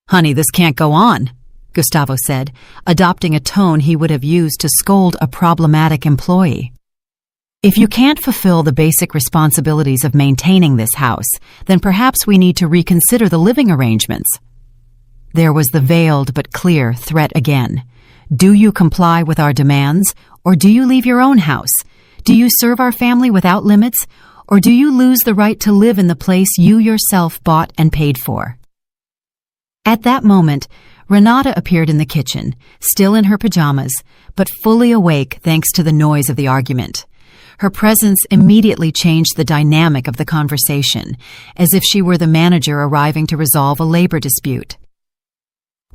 "Honey, this can't go on," Gustavo said, adopting a tone he would have used to scold a problematic employee. "If you can't fulfill the basic responsibilities of maintaining this house, then perhaps we need to reconsider the living arrangements." There was the veiled but clear threat again. "Do you comply with our demands, or do you leave your own house? Do you serve our family without limits, or do you lose the right to live in the place you yourself bought and paid for?" At that moment, Renata appeared in the kitchen, still in her pajamas, but fully awake thanks to the noise of the argument. Her presence immediately changed the dynamic of the conversation, as if she were the manager arriving to resolve a labor dispute.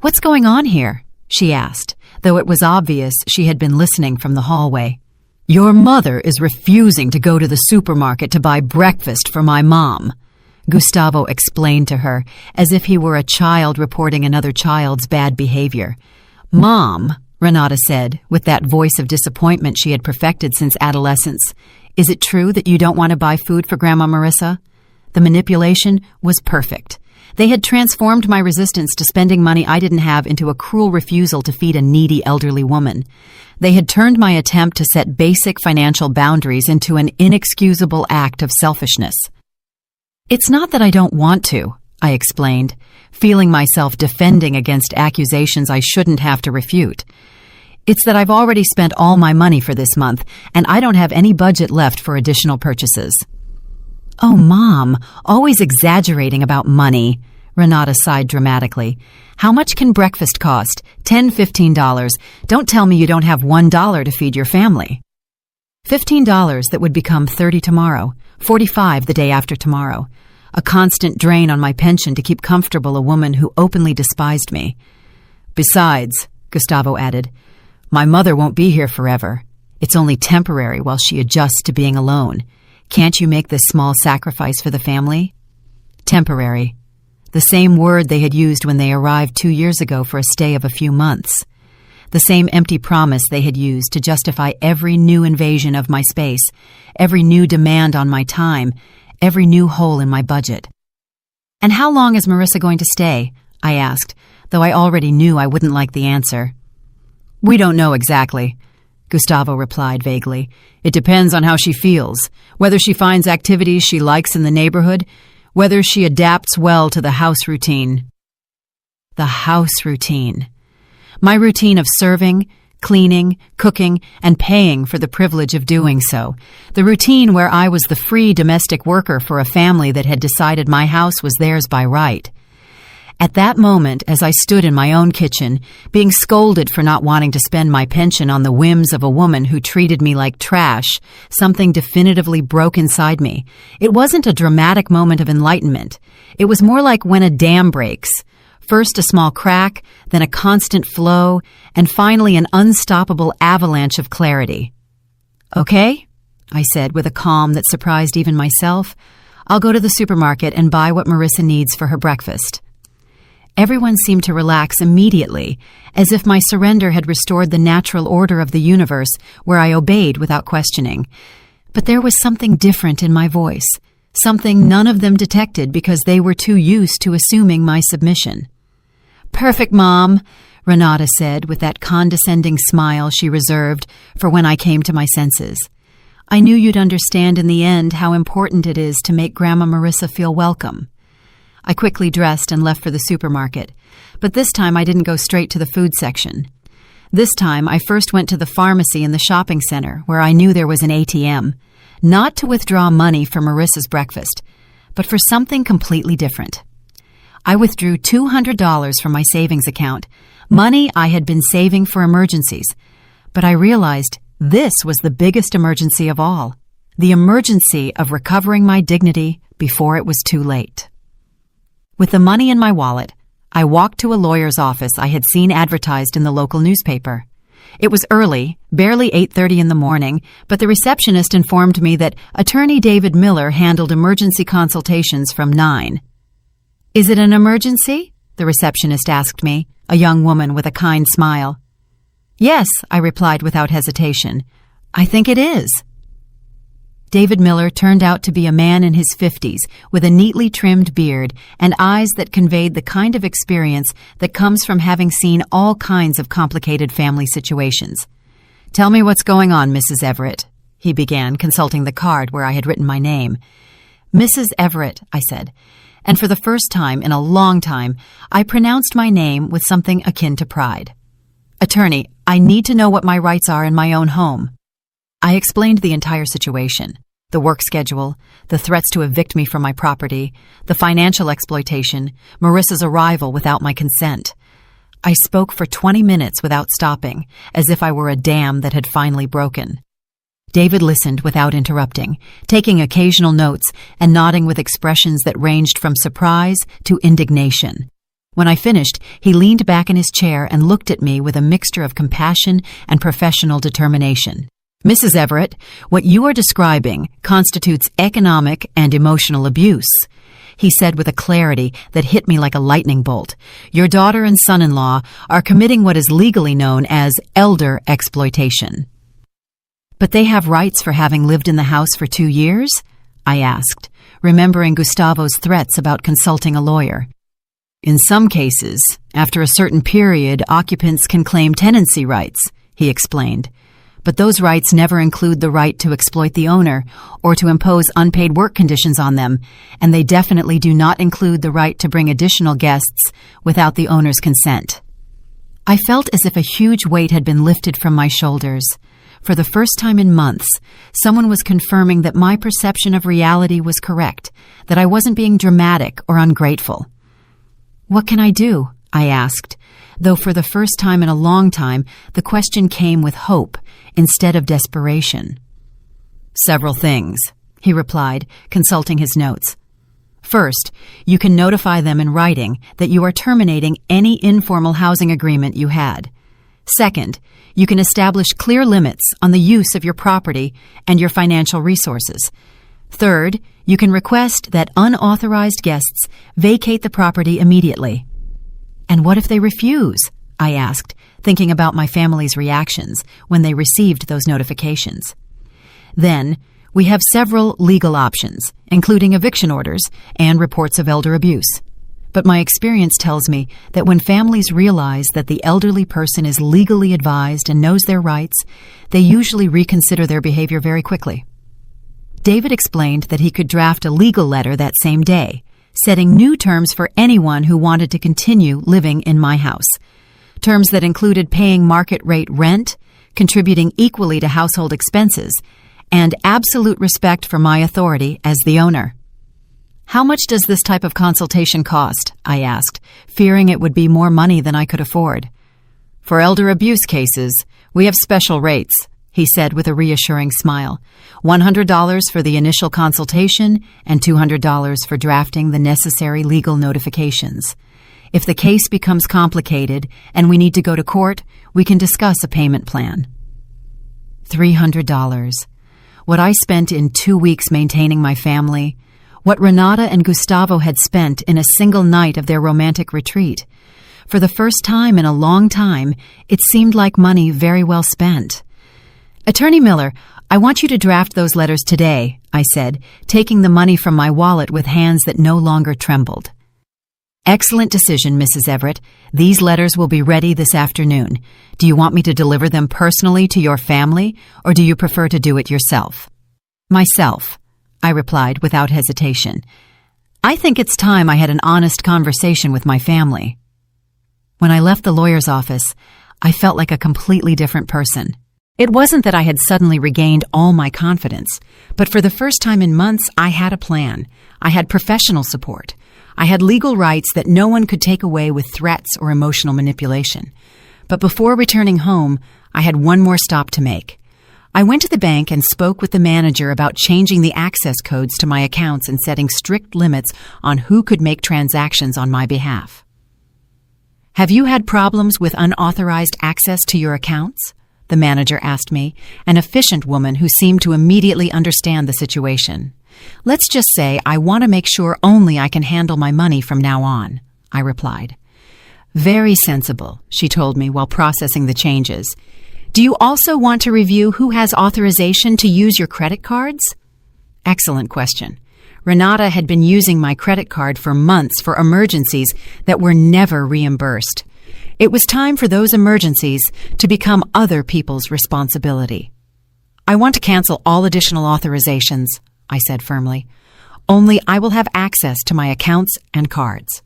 "What's going on here?" she asked, though it was obvious she had been listening from the hallway. "Your mother is refusing to go to the supermarket to buy breakfast for my mom," Gustavo explained to her, as if he were a child reporting another child's bad behavior. "Mom," Renata said, with that voice of disappointment she had perfected since adolescence, "is it true that you don't want to buy food for Grandma Marissa?" The manipulation was perfect. They had transformed my resistance to spending money I didn't have into a cruel refusal to feed a needy elderly woman. They had turned my attempt to set basic financial boundaries into an inexcusable act of selfishness. "It's not that I don't want to," I explained, feeling myself defending against accusations I shouldn't have to refute. "It's that I've already spent all my money for this month, and I don't have any budget left for additional purchases." "Oh, Mom, always exaggerating about money," Renata sighed dramatically. "How much can breakfast cost? $10, $15. Don't tell me you don't have $1 to feed your family." $15 that would become $30 tomorrow, $45 the day after tomorrow. A constant drain on my pension to keep comfortable a woman who openly despised me. "Besides," Gustavo added, "my mother won't be here forever. It's only temporary while she adjusts to being alone. Can't you make this small sacrifice for the family?" Temporary. The same word they had used when they arrived 2 years ago for a stay of a few months. The same empty promise they had used to justify every new invasion of my space, every new demand on my time, every new hole in my budget. "And how long is Marissa going to stay?" I asked, though I already knew I wouldn't like the answer. "We don't know exactly," Gustavo replied vaguely. "It depends on how she feels, whether she finds activities she likes in the neighborhood, whether she adapts well to the house routine." The house routine. My routine of serving, cleaning, cooking, and paying for the privilege of doing so. The routine where I was the free domestic worker for a family that had decided my house was theirs by right. At that moment, as I stood in my own kitchen, being scolded for not wanting to spend my pension on the whims of a woman who treated me like trash, something definitively broke inside me. It wasn't a dramatic moment of enlightenment. It was more like when a dam breaks. First a small crack, then a constant flow, and finally an unstoppable avalanche of clarity. "Okay," I said with a calm that surprised even myself. "I'll go to the supermarket and buy what Marissa needs for her breakfast." Everyone seemed to relax immediately, as if my surrender had restored the natural order of the universe where I obeyed without questioning. But there was something different in my voice, something none of them detected because they were too used to assuming my submission. "Perfect, Mom," Renata said with that condescending smile she reserved for when I came to my senses. "I knew you'd understand in the end how important it is to make Grandma Marissa feel welcome." I quickly dressed and left for the supermarket, but this time I didn't go straight to the food section. This time I first went to the pharmacy in the shopping center where I knew there was an ATM, not to withdraw money for Marissa's breakfast, but for something completely different. I withdrew $200 from my savings account, money I had been saving for emergencies, but I realized this was the biggest emergency of all, the emergency of recovering my dignity before it was too late. With the money in my wallet, I walked to a lawyer's office I had seen advertised in the local newspaper. It was early, barely 8:30 in the morning, but the receptionist informed me that Attorney David Miller handled emergency consultations from 9. "Is it an emergency?" the receptionist asked me. a young woman with a kind smile. "Yes," I replied without hesitation. "I think it is." David Miller turned out to be a man in his 50s with a neatly trimmed beard and eyes that conveyed the kind of experience that comes from having seen all kinds of complicated family situations. "Tell me what's going on, Mrs. Everett," he began, consulting the card where I had written my name. "Mrs. Everett," I said, and for the first time in a long time, I pronounced my name with something akin to pride. "Attorney, I need to know what my rights are in my own home." I explained the entire situation, the work schedule, the threats to evict me from my property, the financial exploitation, Marissa's arrival without my consent. I spoke for 20 minutes without stopping, as if I were a dam that had finally broken. David listened without interrupting, taking occasional notes and nodding with expressions that ranged from surprise to indignation. When I finished, he leaned back in his chair and looked at me with a mixture of compassion and professional determination. "Mrs. Everett, what you are describing constitutes economic and emotional abuse," he said with a clarity that hit me like a lightning bolt. "Your daughter and son-in-law are committing what is legally known as elder exploitation." "But they have rights for having lived in the house for 2 years?" I asked, remembering Gustavo's threats about consulting a lawyer. "In some cases, after a certain period, occupants can claim tenancy rights," he explained. "But those rights never include the right to exploit the owner or to impose unpaid work conditions on them, and they definitely do not include the right to bring additional guests without the owner's consent." I felt as if a huge weight had been lifted from my shoulders. For the first time in months, someone was confirming that my perception of reality was correct, that I wasn't being dramatic or ungrateful. "What can I do?" I asked, though for the first time in a long time, the question came with hope instead of desperation. "Several things," he replied, consulting his notes. "First, you can notify them in writing that you are terminating any informal housing agreement you had. Second, you can establish clear limits on the use of your property and your financial resources. Third, you can request that unauthorized guests vacate the property immediately." "And what if they refuse?" I asked, thinking about my family's reactions when they received those notifications. "Then, we have several legal options, including eviction orders and reports of elder abuse. But my experience tells me that when families realize that the elderly person is legally advised and knows their rights, they usually reconsider their behavior very quickly." David explained that he could draft a legal letter that same day, setting new terms for anyone who wanted to continue living in my house. Terms that included paying market-rate rent, contributing equally to household expenses, and absolute respect for my authority as the owner. "How much does this type of consultation cost?" I asked, fearing it would be more money than I could afford. "For elder abuse cases, we have special rates," he said with a reassuring smile. $100 for the initial consultation and $200 for drafting the necessary legal notifications. If the case becomes complicated and we need to go to court, we can discuss a payment plan. $300. What I spent in 2 weeks maintaining my family, what Renata and Gustavo had spent in a single night of their romantic retreat. For the first time in a long time, it seemed like money very well spent. "Attorney Miller, I want you to draft those letters today," I said, taking the money from my wallet with hands that no longer trembled. "Excellent decision, Mrs. Everett. These letters will be ready this afternoon. Do you want me to deliver them personally to your family, or do you prefer to do it yourself?" "Myself," I replied without hesitation. "I think it's time I had an honest conversation with my family." When I left the lawyer's office, I felt like a completely different person. It wasn't that I had suddenly regained all my confidence, but for the first time in months, I had a plan. I had professional support. I had legal rights that no one could take away with threats or emotional manipulation. But before returning home, I had one more stop to make. I went to the bank and spoke with the manager about changing the access codes to my accounts and setting strict limits on who could make transactions on my behalf. "Have you had problems with unauthorized access to your accounts?" the manager asked me, an efficient woman who seemed to immediately understand the situation. "Let's just say I want to make sure only I can handle my money from now on," I replied. Very sensible, she told me while processing the changes. Do you also want to review who has authorization to use your credit cards? Excellent question. Renata had been using my credit card for months for emergencies that were never reimbursed. It was time for those emergencies to become other people's responsibility. I want to cancel all additional authorizations, I said firmly. Only I will have access to my accounts and cards.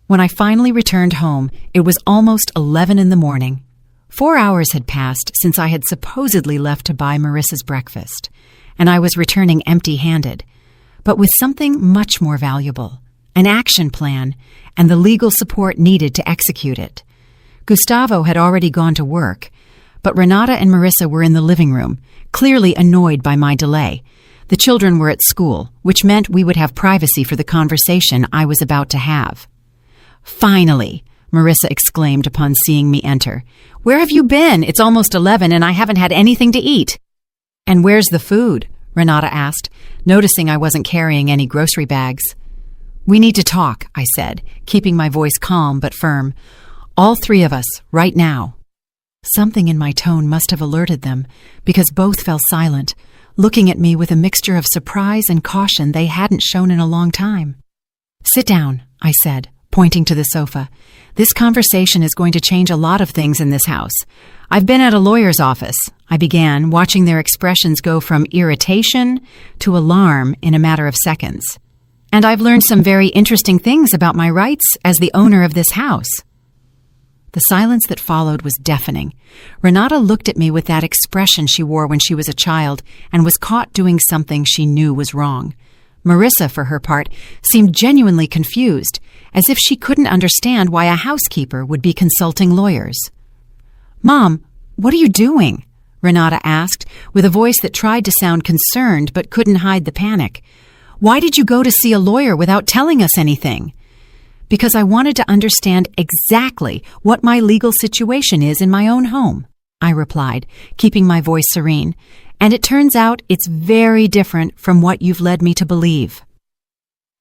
When I finally returned home, it was almost 11 in the morning. 4 hours had passed since I had supposedly left to buy Marissa's breakfast, and I was returning empty-handed, but with something much more valuable, an action plan, and the legal support needed to execute it. Gustavo had already gone to work, but Renata and Marissa were in the living room, clearly annoyed by my delay. The children were at school, which meant we would have privacy for the conversation I was about to have. "Finally!" Marissa exclaimed upon seeing me enter. "Where have you been? It's almost 11 and I haven't had anything to eat." "And where's the food?" Renata asked, noticing I wasn't carrying any grocery bags. "We need to talk," I said, keeping my voice calm but firm. "All three of us, right now." Something in my tone must have alerted them, because both fell silent, looking at me with a mixture of surprise and caution they hadn't shown in a long time. "Sit down," I said, pointing to the sofa. "This conversation is going to change a lot of things in this house. I've been at a lawyer's office," I began, watching their expressions go from irritation to alarm in a matter of seconds. "And I've learned some very interesting things about my rights as the owner of this house." The silence that followed was deafening. Renata looked at me with that expression she wore when she was a child and was caught doing something she knew was wrong. Marissa, for her part, seemed genuinely confused, as if she couldn't understand why a housekeeper would be consulting lawyers. "Mom, what are you doing?" Renata asked, with a voice that tried to sound concerned but couldn't hide the panic. "Why did you go to see a lawyer without telling us anything?" "Because I wanted to understand exactly what my legal situation is in my own home," I replied, keeping my voice serene. "And it turns out it's very different from what you've led me to believe."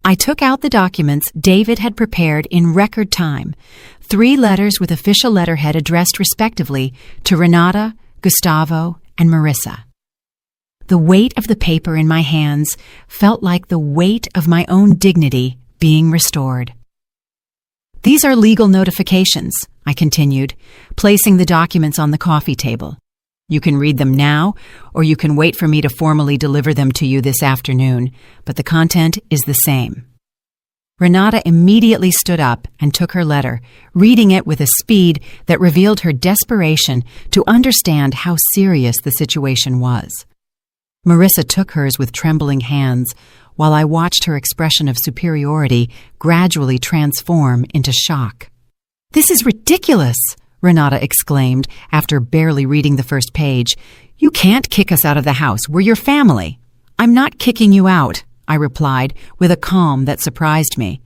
I took out the documents David had prepared in record time, 3 letters with official letterhead addressed respectively to Renata, Gustavo, and Marissa. The weight of the paper in my hands felt like the weight of my own dignity being restored. "These are legal notifications," I continued, placing the documents on the coffee table. "You can read them now, or you can wait for me to formally deliver them to you this afternoon, but the content is the same." Renata immediately stood up and took her letter, reading it with a speed that revealed her desperation to understand how serious the situation was. Marissa took hers with trembling hands, while I watched her expression of superiority gradually transform into shock. "This is ridiculous!" Renata exclaimed after barely reading the first page. "You can't kick us out of the house. We're your family." "I'm not kicking you out," I replied with a calm that surprised me.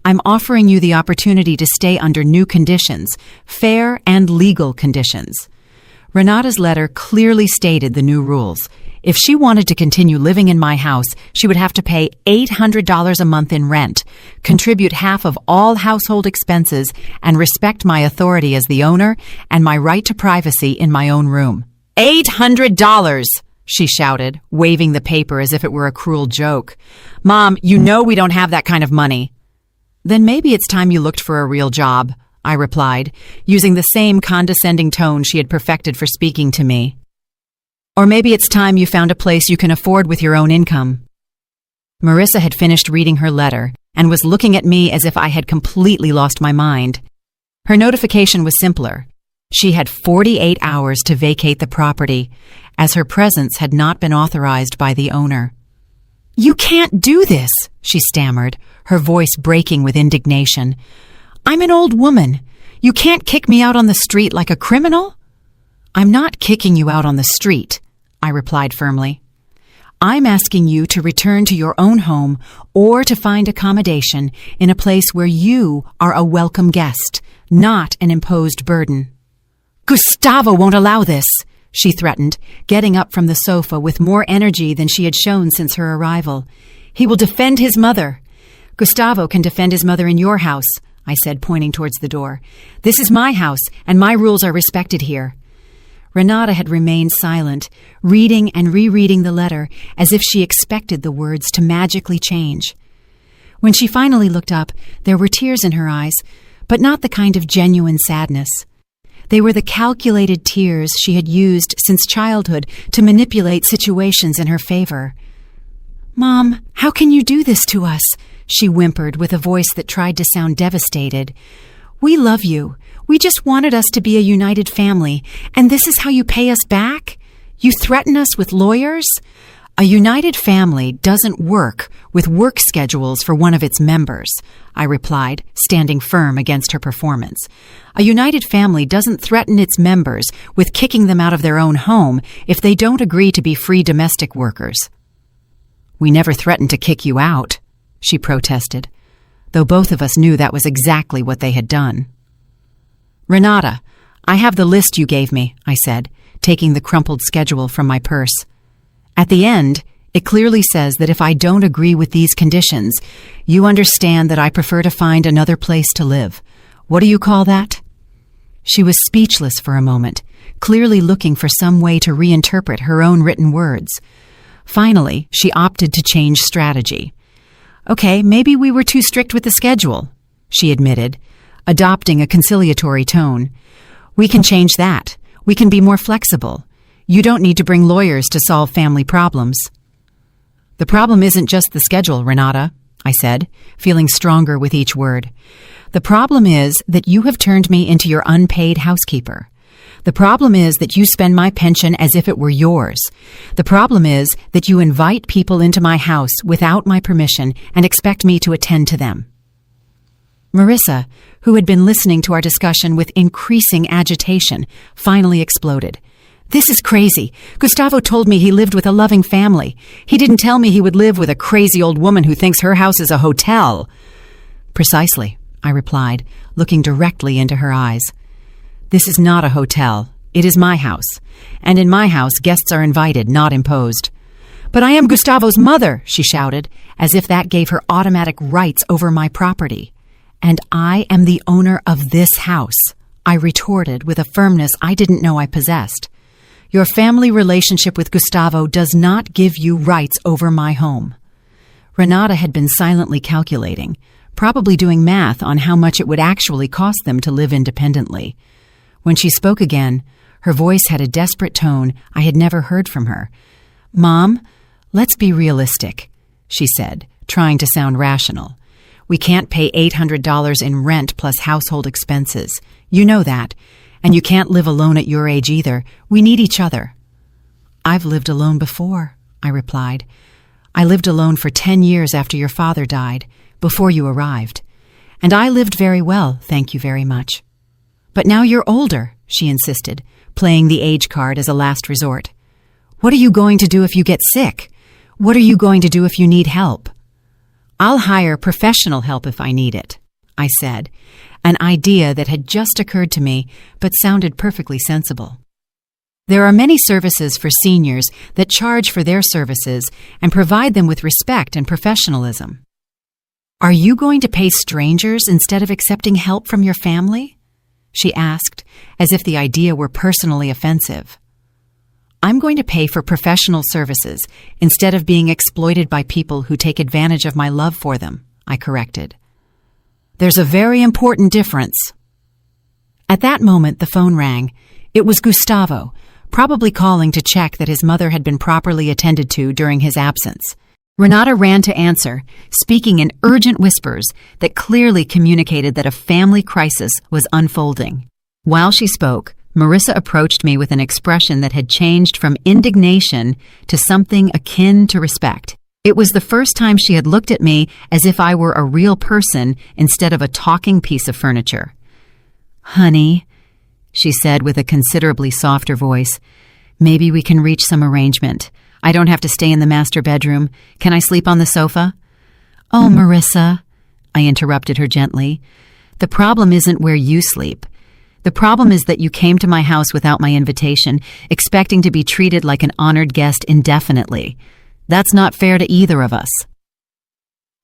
"I'm offering you the opportunity to stay under new conditions, fair and legal conditions." Renata's letter clearly stated the new rules. If she wanted to continue living in my house, she would have to pay $800 a month in rent, contribute half of all household expenses, and respect my authority as the owner and my right to privacy in my own room. $800! She shouted, waving the paper as if it were a cruel joke. "Mom, you know we don't have that kind of money." "Then maybe it's time you looked for a real job," I replied, using the same condescending tone she had perfected for speaking to me. "Or maybe it's time you found a place you can afford with your own income." Marissa had finished reading her letter and was looking at me as if I had completely lost my mind. Her notification was simpler. She had 48 hours to vacate the property, as her presence had not been authorized by the owner. "You can't do this," she stammered, her voice breaking with indignation. "I'm an old woman. You can't kick me out on the street like a criminal." "I'm not kicking you out on the street," I replied firmly. "I'm asking you to return to your own home or to find accommodation in a place where you are a welcome guest, not an imposed burden." "Gustavo won't allow this," she threatened, getting up from the sofa with more energy than she had shown since her arrival. "He will defend his mother." "Gustavo can defend his mother in your house," I said, pointing towards the door. "This is my house, and my rules are respected here." Renata had remained silent, reading and rereading the letter as if she expected the words to magically change. When she finally looked up, there were tears in her eyes, but not the kind of genuine sadness. They were the calculated tears she had used since childhood to manipulate situations in her favor. "Mom, how can you do this to us?" she whimpered with a voice that tried to sound devastated. "We love you. We just wanted us to be a united family, and this is how you pay us back? You threaten us with lawyers?" "A united family doesn't work with work schedules for one of its members," I replied, standing firm against her performance. "A united family doesn't threaten its members with kicking them out of their own home if they don't agree to be free domestic workers." "We never threatened to kick you out," she protested, though both of us knew that was exactly what they had done. "Renata, I have the list you gave me," I said, taking the crumpled schedule from my purse. "At the end, it clearly says that if I don't agree with these conditions, you understand that I prefer to find another place to live. What do you call that?" She was speechless for a moment, clearly looking for some way to reinterpret her own written words. Finally, she opted to change strategy. "Okay, maybe we were too strict with the schedule," she admitted, adopting a conciliatory tone. "We can change that. We can be more flexible. You don't need to bring lawyers to solve family problems." "The problem isn't just the schedule, Renata," I said, feeling stronger with each word. "The problem is that you have turned me into your unpaid housekeeper. The problem is that you spend my pension as if it were yours. The problem is that you invite people into my house without my permission and expect me to attend to them." Marissa, who had been listening to our discussion with increasing agitation, finally exploded. "This is crazy. Gustavo told me he lived with a loving family. He didn't tell me he would live with a crazy old woman who thinks her house is a hotel." "Precisely," I replied, looking directly into her eyes. "This is not a hotel. It is my house. And in my house, guests are invited, not imposed." "But I am Gustavo's mother," she shouted, as if that gave her automatic rights over my property. "And I am the owner of this house," I retorted with a firmness I didn't know I possessed. "Your family relationship with Gustavo does not give you rights over my home." Renata had been silently calculating, probably doing math on how much it would actually cost them to live independently. When she spoke again, her voice had a desperate tone I had never heard from her. "Mom, let's be realistic," she said, trying to sound rational. "We can't pay $800 in rent plus household expenses. You know that. And you can't live alone at your age either. We need each other." "I've lived alone before," I replied. "I lived alone for 10 years after your father died, before you arrived. And I lived very well, thank you very much." "But now you're older," she insisted, playing the age card as a last resort. "What are you going to do if you get sick? What are you going to do if you need help?" "I'll hire professional help if I need it," I said, an idea that had just occurred to me but sounded perfectly sensible. There are many services for seniors that charge for their services and provide them with respect and professionalism. "Are you going to pay strangers instead of accepting help from your family?" she asked, as if the idea were personally offensive. "I'm going to pay for professional services instead of being exploited by people who take advantage of my love for them," I corrected. "There's a very important difference." At that moment, the phone rang. It was Gustavo, probably calling to check that his mother had been properly attended to during his absence. Renata ran to answer, speaking in urgent whispers that clearly communicated that a family crisis was unfolding. While she spoke, Marissa approached me with an expression that had changed from indignation to something akin to respect. It was the first time she had looked at me as if I were a real person instead of a talking piece of furniture. "Honey," she said with a considerably softer voice, "maybe we can reach some arrangement. I don't have to stay in the master bedroom. Can I sleep on the sofa?" "Oh, Marissa," I interrupted her gently, "the problem isn't where you sleep. The problem is that you came to my house without my invitation, expecting to be treated like an honored guest indefinitely. That's not fair to either of us."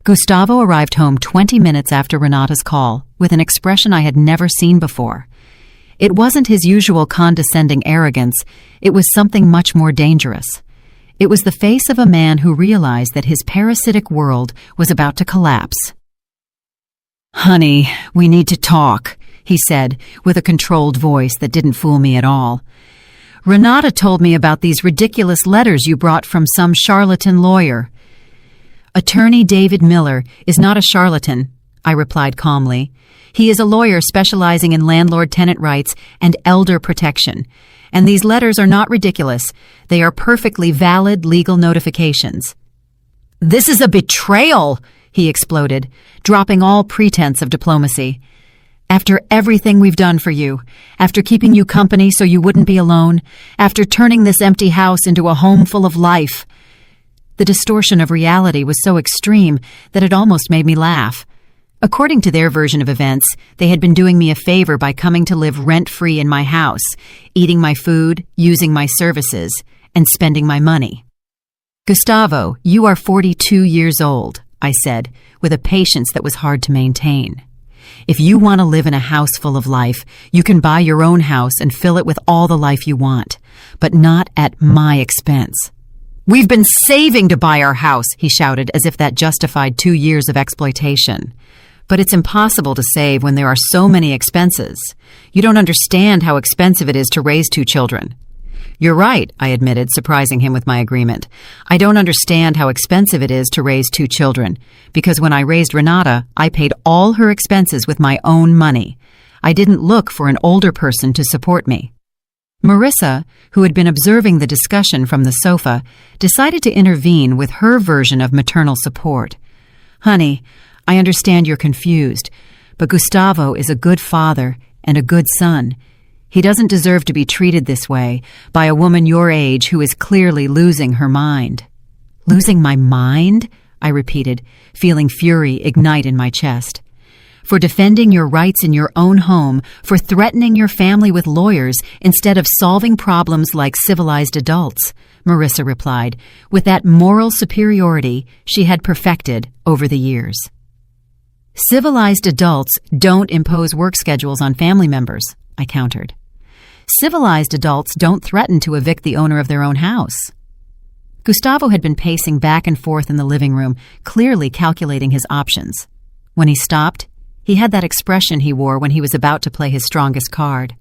Gustavo arrived home 20 minutes after Renata's call, with an expression I had never seen before. It wasn't his usual condescending arrogance, it was something much more dangerous. It was the face of a man who realized that his parasitic world was about to collapse. "Honey, we need to talk," he said, with a controlled voice that didn't fool me at all. "Renata told me about these ridiculous letters you brought from some charlatan lawyer." "Attorney David Miller is not a charlatan," I replied calmly. "He is a lawyer specializing in landlord-tenant rights and elder protection. And these letters are not ridiculous. They are perfectly valid legal notifications." "This is a betrayal!" he exploded, dropping all pretense of diplomacy. "After everything we've done for you, after keeping you company so you wouldn't be alone, after turning this empty house into a home full of life." The distortion of reality was so extreme that it almost made me laugh. According to their version of events, they had been doing me a favor by coming to live rent-free in my house, eating my food, using my services, and spending my money. "Gustavo, you are 42 years old," I said, with a patience that was hard to maintain. "If you want to live in a house full of life, you can buy your own house and fill it with all the life you want, but not at my expense." "We've been saving to buy our house," he shouted, as if that justified 2 years of exploitation. "But it's impossible to save when there are so many expenses. You don't understand how expensive it is to raise 2 children." "You're right," I admitted, surprising him with my agreement. "I don't understand how expensive it is to raise 2 children, because when I raised Renata, I paid all her expenses with my own money. I didn't look for an older person to support me." Marissa, who had been observing the discussion from the sofa, decided to intervene with her version of maternal support. "Honey, I understand you're confused, but Gustavo is a good father and a good son. He doesn't deserve to be treated this way by a woman your age who is clearly losing her mind." "Losing my mind?" I repeated, feeling fury ignite in my chest. "For defending your rights in your own home, for threatening your family with lawyers instead of solving problems like civilized adults," Marissa replied, with that moral superiority she had perfected over the years. "Civilized adults don't impose work schedules on family members," I countered. "Civilized adults don't threaten to evict the owner of their own house." Gustavo had been pacing back and forth in the living room, clearly calculating his options. When he stopped, he had that expression he wore when he was about to play his strongest card.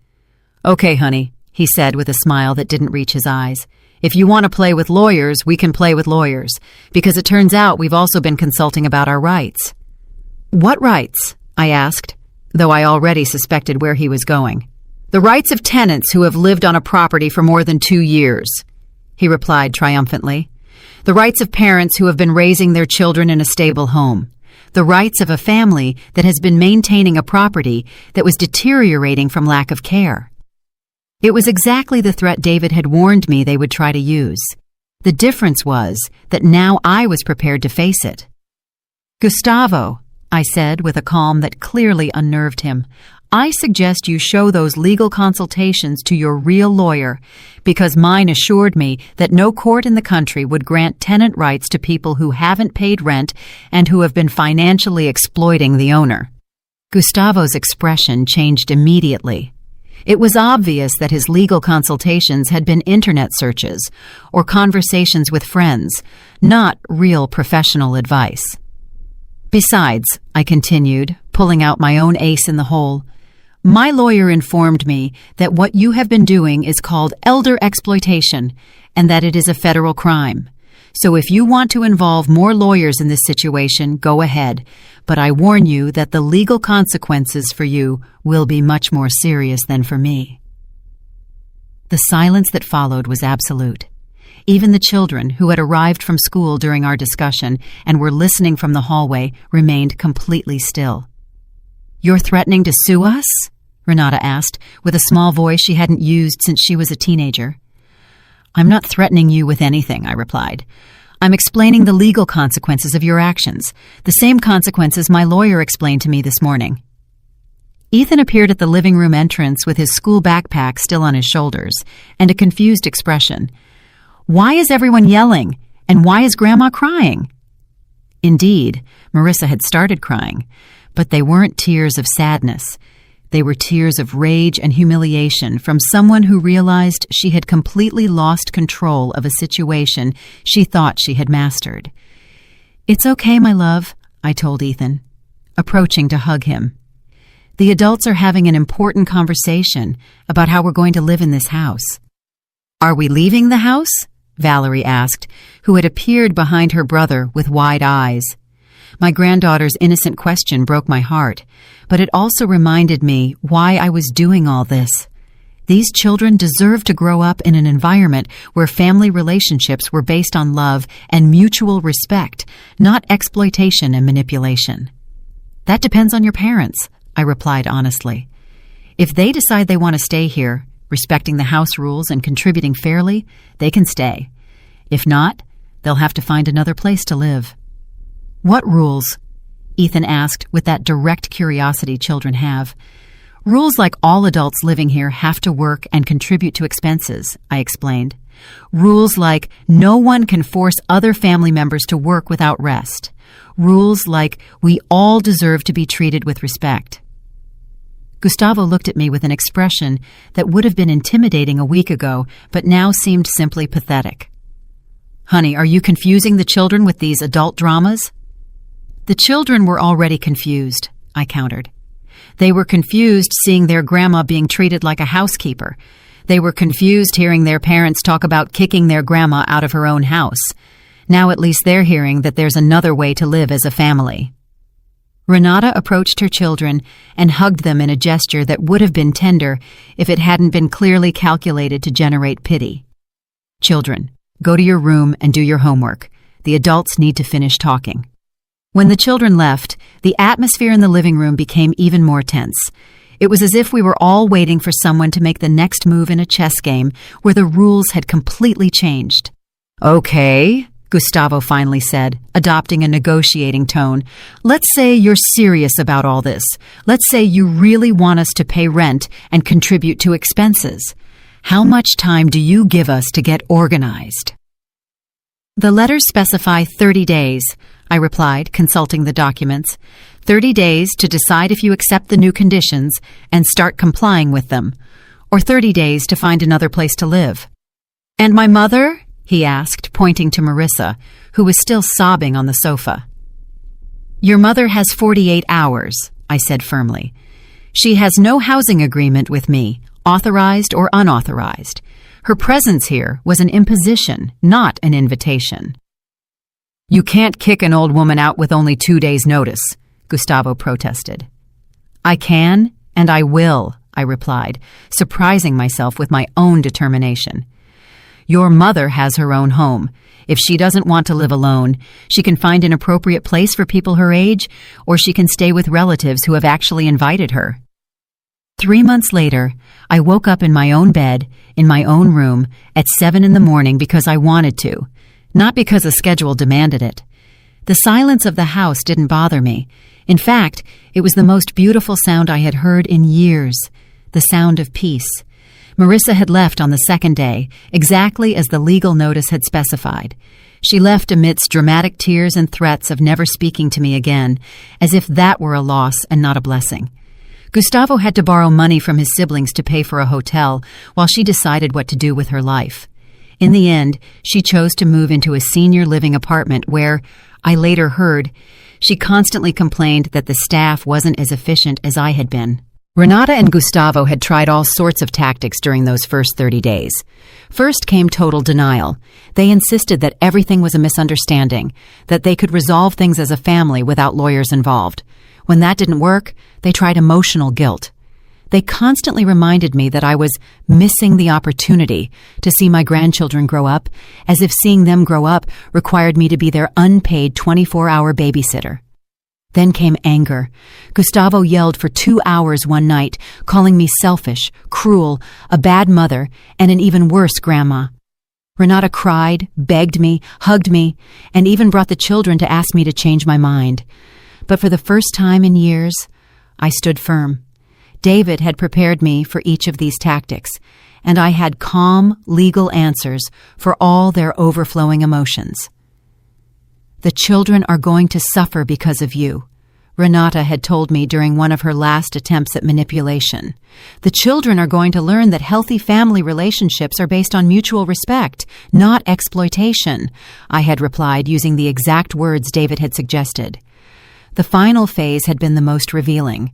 "Okay, honey," he said with a smile that didn't reach his eyes. "If you want to play with lawyers, we can play with lawyers, because it turns out we've also been consulting about our rights." "What rights?" I asked, though I already suspected where he was going. "The rights of tenants who have lived on a property for more than 2 years," he replied triumphantly. "The rights of parents who have been raising their children in a stable home. The rights of a family that has been maintaining a property that was deteriorating from lack of care." It was exactly the threat David had warned me they would try to use. The difference was that now I was prepared to face it. "Gustavo," I said with a calm that clearly unnerved him, "I suggest you show those legal consultations to your real lawyer, because mine assured me that no court in the country would grant tenant rights to people who haven't paid rent and who have been financially exploiting the owner." Gustavo's expression changed immediately. It was obvious that his legal consultations had been internet searches or conversations with friends, not real professional advice. "Besides," I continued, pulling out my own ace in the hole, "my lawyer informed me that what you have been doing is called elder exploitation and that it is a federal crime. So if you want to involve more lawyers in this situation, go ahead. But I warn you that the legal consequences for you will be much more serious than for me." The silence that followed was absolute. Even the children, who had arrived from school during our discussion and were listening from the hallway, remained completely still. "You're threatening to sue us?" Renata asked, with a small voice she hadn't used since she was a teenager. "I'm not threatening you with anything," I replied. "I'm explaining the legal consequences of your actions, the same consequences my lawyer explained to me this morning." Ethan appeared at the living room entrance with his school backpack still on his shoulders and a confused expression. "Why is everyone yelling? And why is Grandma crying?" Indeed, Marissa had started crying, but they weren't tears of sadness. They were tears of rage and humiliation from someone who realized she had completely lost control of a situation she thought she had mastered. "It's okay, my love," I told Ethan, approaching to hug him. "The adults are having an important conversation about how we're going to live in this house." "Are we leaving the house?" Valerie asked, who had appeared behind her brother with wide eyes. My granddaughter's innocent question broke my heart, but it also reminded me why I was doing all this. These children deserve to grow up in an environment where family relationships were based on love and mutual respect, not exploitation and manipulation. "That depends on your parents," I replied honestly. "If they decide they want to stay here, respecting the house rules and contributing fairly, they can stay. If not, they'll have to find another place to live." "What rules?" Ethan asked with that direct curiosity children have. "Rules like all adults living here have to work and contribute to expenses," I explained. "Rules like no one can force other family members to work without rest. Rules like we all deserve to be treated with respect." Gustavo looked at me with an expression that would have been intimidating a week ago, but now seemed simply pathetic. "Honey, are you confusing the children with these adult dramas?" "The children were already confused," I countered. They were confused seeing their grandma being treated like a housekeeper. They were confused hearing their parents talk about kicking their grandma out of her own house. Now at least they're hearing that there's another way to live as a family. Renata approached her children and hugged them in a gesture that would have been tender if it hadn't been clearly calculated to generate pity. "Children, go to your room and do your homework. The adults need to finish talking." When the children left, the atmosphere in the living room became even more tense. It was as if we were all waiting for someone to make the next move in a chess game where the rules had completely changed. "Okay," Gustavo finally said, adopting a negotiating tone. "Let's say you're serious about all this. Let's say you really want us to pay rent and contribute to expenses. How much time do you give us to get organized?" "The letters specify 30 days, I replied, consulting the documents. 30 days to decide if you accept the new conditions and start complying with them, or 30 days to find another place to live." "And my mother?" he asked, pointing to Marissa, who was still sobbing on the sofa. "Your mother has 48 hours, I said firmly. "She has no housing agreement with me, authorized or unauthorized. Her presence here was an imposition, not an invitation." "You can't kick an old woman out with only 2 days' notice," Gustavo protested. "I can, and I will," I replied, surprising myself with my own determination. "Your mother has her own home. If she doesn't want to live alone, she can find an appropriate place for people her age, or she can stay with relatives who have actually invited her." 3 months later, I woke up in my own bed, in my own room, at 7 in the morning because I wanted to, not because a schedule demanded it. The silence of the house didn't bother me. In fact, it was the most beautiful sound I had heard in years, the sound of peace. Marissa had left on the second day, exactly as the legal notice had specified. She left amidst dramatic tears and threats of never speaking to me again, as if that were a loss and not a blessing. Gustavo had to borrow money from his siblings to pay for a hotel while she decided what to do with her life. In the end, she chose to move into a senior living apartment where, I later heard, she constantly complained that the staff wasn't as efficient as I had been. Renata and Gustavo had tried all sorts of tactics during those first 30 days. First came total denial. They insisted that everything was a misunderstanding, that they could resolve things as a family without lawyers involved. When that didn't work, they tried emotional guilt. They constantly reminded me that I was missing the opportunity to see my grandchildren grow up, as if seeing them grow up required me to be their unpaid 24-hour babysitter. Then came anger. Gustavo yelled for 2 hours one night, calling me selfish, cruel, a bad mother, and an even worse grandma. Renata cried, begged me, hugged me, and even brought the children to ask me to change my mind. But for the first time in years, I stood firm. David had prepared me for each of these tactics, and I had calm, legal answers for all their overflowing emotions. The children are going to suffer because of you," Renata had told me during one of her last attempts at manipulation. "The children are going to learn that healthy family relationships are based on mutual respect, not exploitation," I had replied using the exact words David had suggested. The final phase had been the most revealing.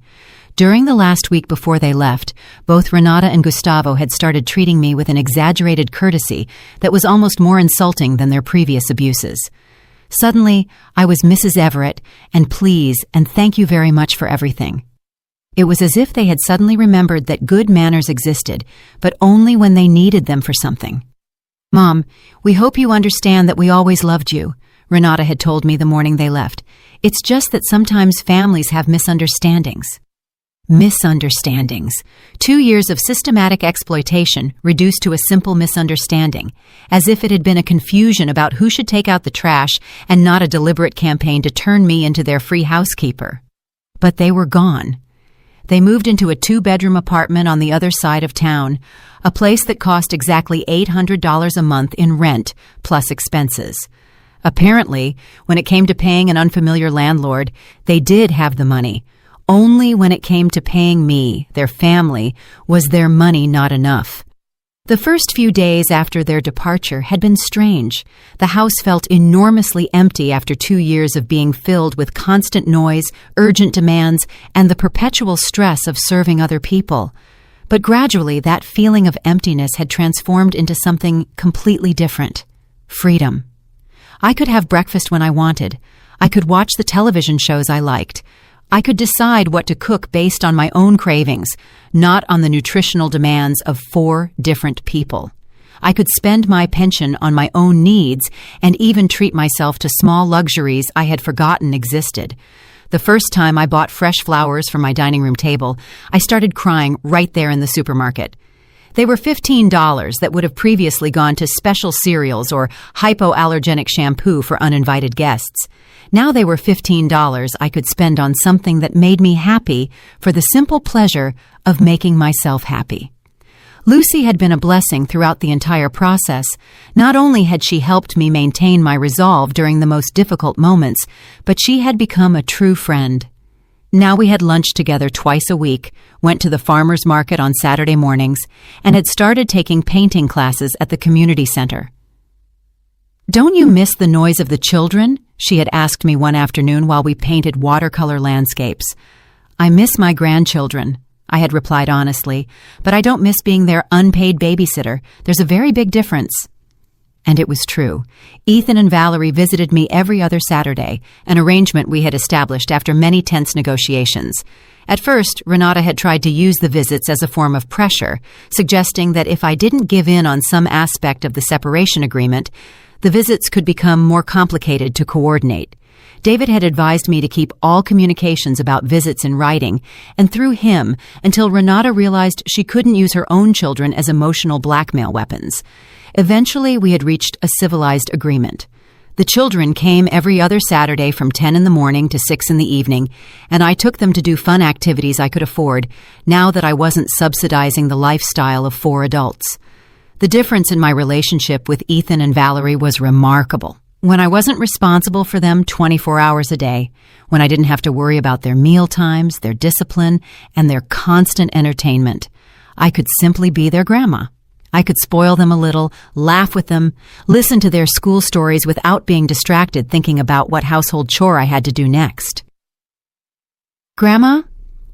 During the last week before they left, both Renata and Gustavo had started treating me with an exaggerated courtesy that was almost more insulting than their previous abuses. Suddenly, I was Mrs. Everett, and please and thank you very much for everything. It was as if they had suddenly remembered that good manners existed, but only when they needed them for something. "Mom, we hope you understand that we always loved you," Renata had told me the morning they left. "It's just that sometimes families have misunderstandings." Misunderstandings. 2 years of systematic exploitation reduced to a simple misunderstanding, as if it had been a confusion about who should take out the trash and not a deliberate campaign to turn me into their free housekeeper. But they were gone. They moved into a 2-bedroom apartment on the other side of town, a place that cost exactly $800 a month in rent, plus expenses. Apparently, when it came to paying an unfamiliar landlord, they did have the money. Only when it came to paying me, their family, was their money not enough. The first few days after their departure had been strange. The house felt enormously empty after 2 years of being filled with constant noise, urgent demands, and the perpetual stress of serving other people. But gradually, that feeling of emptiness had transformed into something completely different: freedom. I could have breakfast when I wanted. I could watch the television shows I liked. I could decide what to cook based on my own cravings, not on the nutritional demands of 4 different people. I could spend my pension on my own needs and even treat myself to small luxuries I had forgotten existed. The first time I bought fresh flowers for my dining room table, I started crying right there in the supermarket. They were $15 that would have previously gone to special cereals or hypoallergenic shampoo for uninvited guests. Now they were $15 I could spend on something that made me happy for the simple pleasure of making myself happy. Lucy had been a blessing throughout the entire process. Not only had she helped me maintain my resolve during the most difficult moments, but she had become a true friend. Now we had lunch together twice a week, went to the farmer's market on Saturday mornings, and had started taking painting classes at the community center. "Don't you miss the noise of the children?" she had asked me one afternoon while we painted watercolor landscapes. "I miss my grandchildren," I had replied honestly, "but I don't miss being their unpaid babysitter. There's a very big difference." And it was true. Ethan and Valerie visited me every other Saturday, an arrangement we had established after many tense negotiations. At first, Renata had tried to use the visits as a form of pressure, suggesting that if I didn't give in on some aspect of the separation agreement, the visits could become more complicated to coordinate. David had advised me to keep all communications about visits in writing, and through him, until Renata realized she couldn't use her own children as emotional blackmail weapons. Eventually, we had reached a civilized agreement. The children came every other Saturday from 10 in the morning to 6 in the evening, and I took them to do fun activities I could afford, now that I wasn't subsidizing the lifestyle of 4 adults. The difference in my relationship with Ethan and Valerie was remarkable. When I wasn't responsible for them 24 hours a day, when I didn't have to worry about their meal times, their discipline, and their constant entertainment, I could simply be their grandma. I could spoil them a little, laugh with them, listen to their school stories without being distracted thinking about what household chore I had to do next. "Grandma,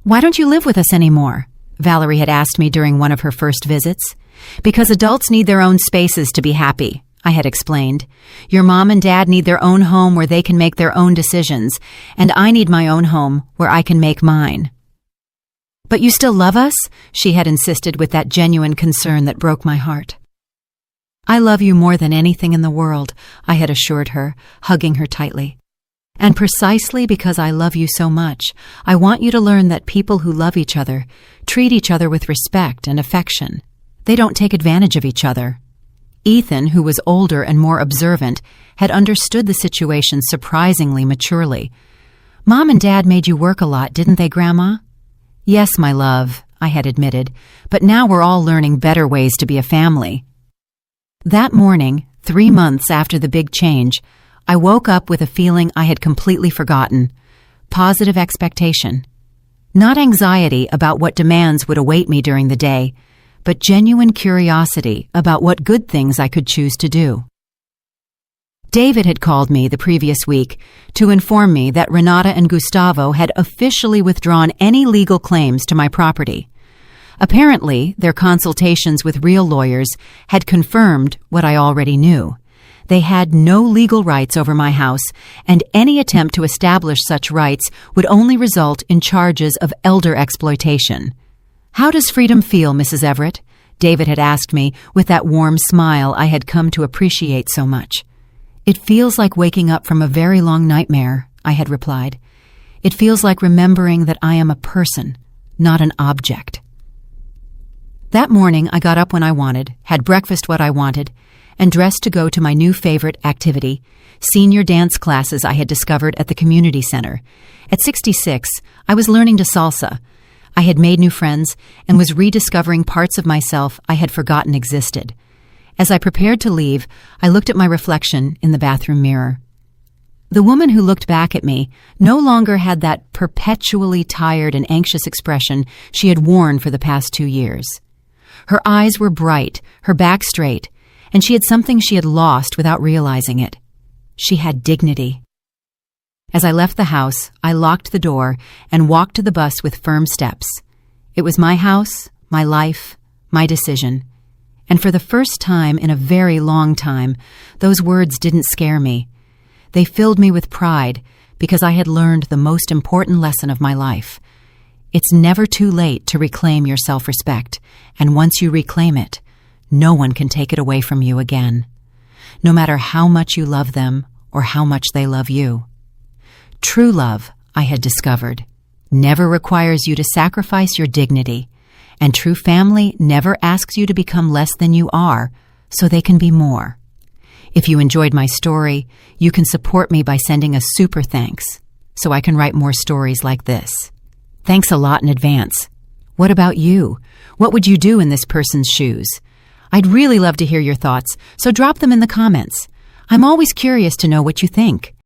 why don't you live with us anymore?" Valerie had asked me during one of her first visits. "Because adults need their own spaces to be happy," I had explained. "Your mom and dad need their own home where they can make their own decisions, and I need my own home where I can make mine." "But you still love us?" she had insisted with that genuine concern that broke my heart. "I love you more than anything in the world," I had assured her, hugging her tightly. "And precisely because I love you so much, I want you to learn that people who love each other treat each other with respect and affection. They don't take advantage of each other." Ethan, who was older and more observant, had understood the situation surprisingly maturely. "Mom and Dad made you work a lot, didn't they, Grandma?" "Yes, my love," I had admitted, "but now we're all learning better ways to be a family." That morning, 3 months after the big change, I woke up with a feeling I had completely forgotten. Positive expectation. Not anxiety about what demands would await me during the day, but genuine curiosity about what good things I could choose to do. David had called me the previous week to inform me that Renata and Gustavo had officially withdrawn any legal claims to my property. Apparently, their consultations with real lawyers had confirmed what I already knew. They had no legal rights over my house, and any attempt to establish such rights would only result in charges of elder exploitation. "How does freedom feel, Mrs. Everett?" David had asked me with that warm smile I had come to appreciate so much. "It feels like waking up from a very long nightmare," I had replied. "It feels like remembering that I am a person, not an object." That morning, I got up when I wanted, had breakfast what I wanted, and dressed to go to my new favorite activity, senior dance classes I had discovered at the community center. At 66, I was learning to salsa. I had made new friends and was rediscovering parts of myself I had forgotten existed. As I prepared to leave, I looked at my reflection in the bathroom mirror. The woman who looked back at me no longer had that perpetually tired and anxious expression she had worn for the past 2 years. Her eyes were bright, her back straight, and she had something she had lost without realizing it. She had dignity. As I left the house, I locked the door and walked to the bus with firm steps. It was my house, my life, my decision. And for the first time in a very long time, those words didn't scare me. They filled me with pride because I had learned the most important lesson of my life. It's never too late to reclaim your self-respect, and once you reclaim it, no one can take it away from you again, no matter how much you love them or how much they love you. True love, I had discovered, never requires you to sacrifice your dignity, and true family never asks you to become less than you are so they can be more. If you enjoyed my story, you can support me by sending a super thanks so I can write more stories like this. Thanks a lot in advance. What about you? What would you do in this person's shoes? I'd really love to hear your thoughts, so drop them in the comments. I'm always curious to know what you think.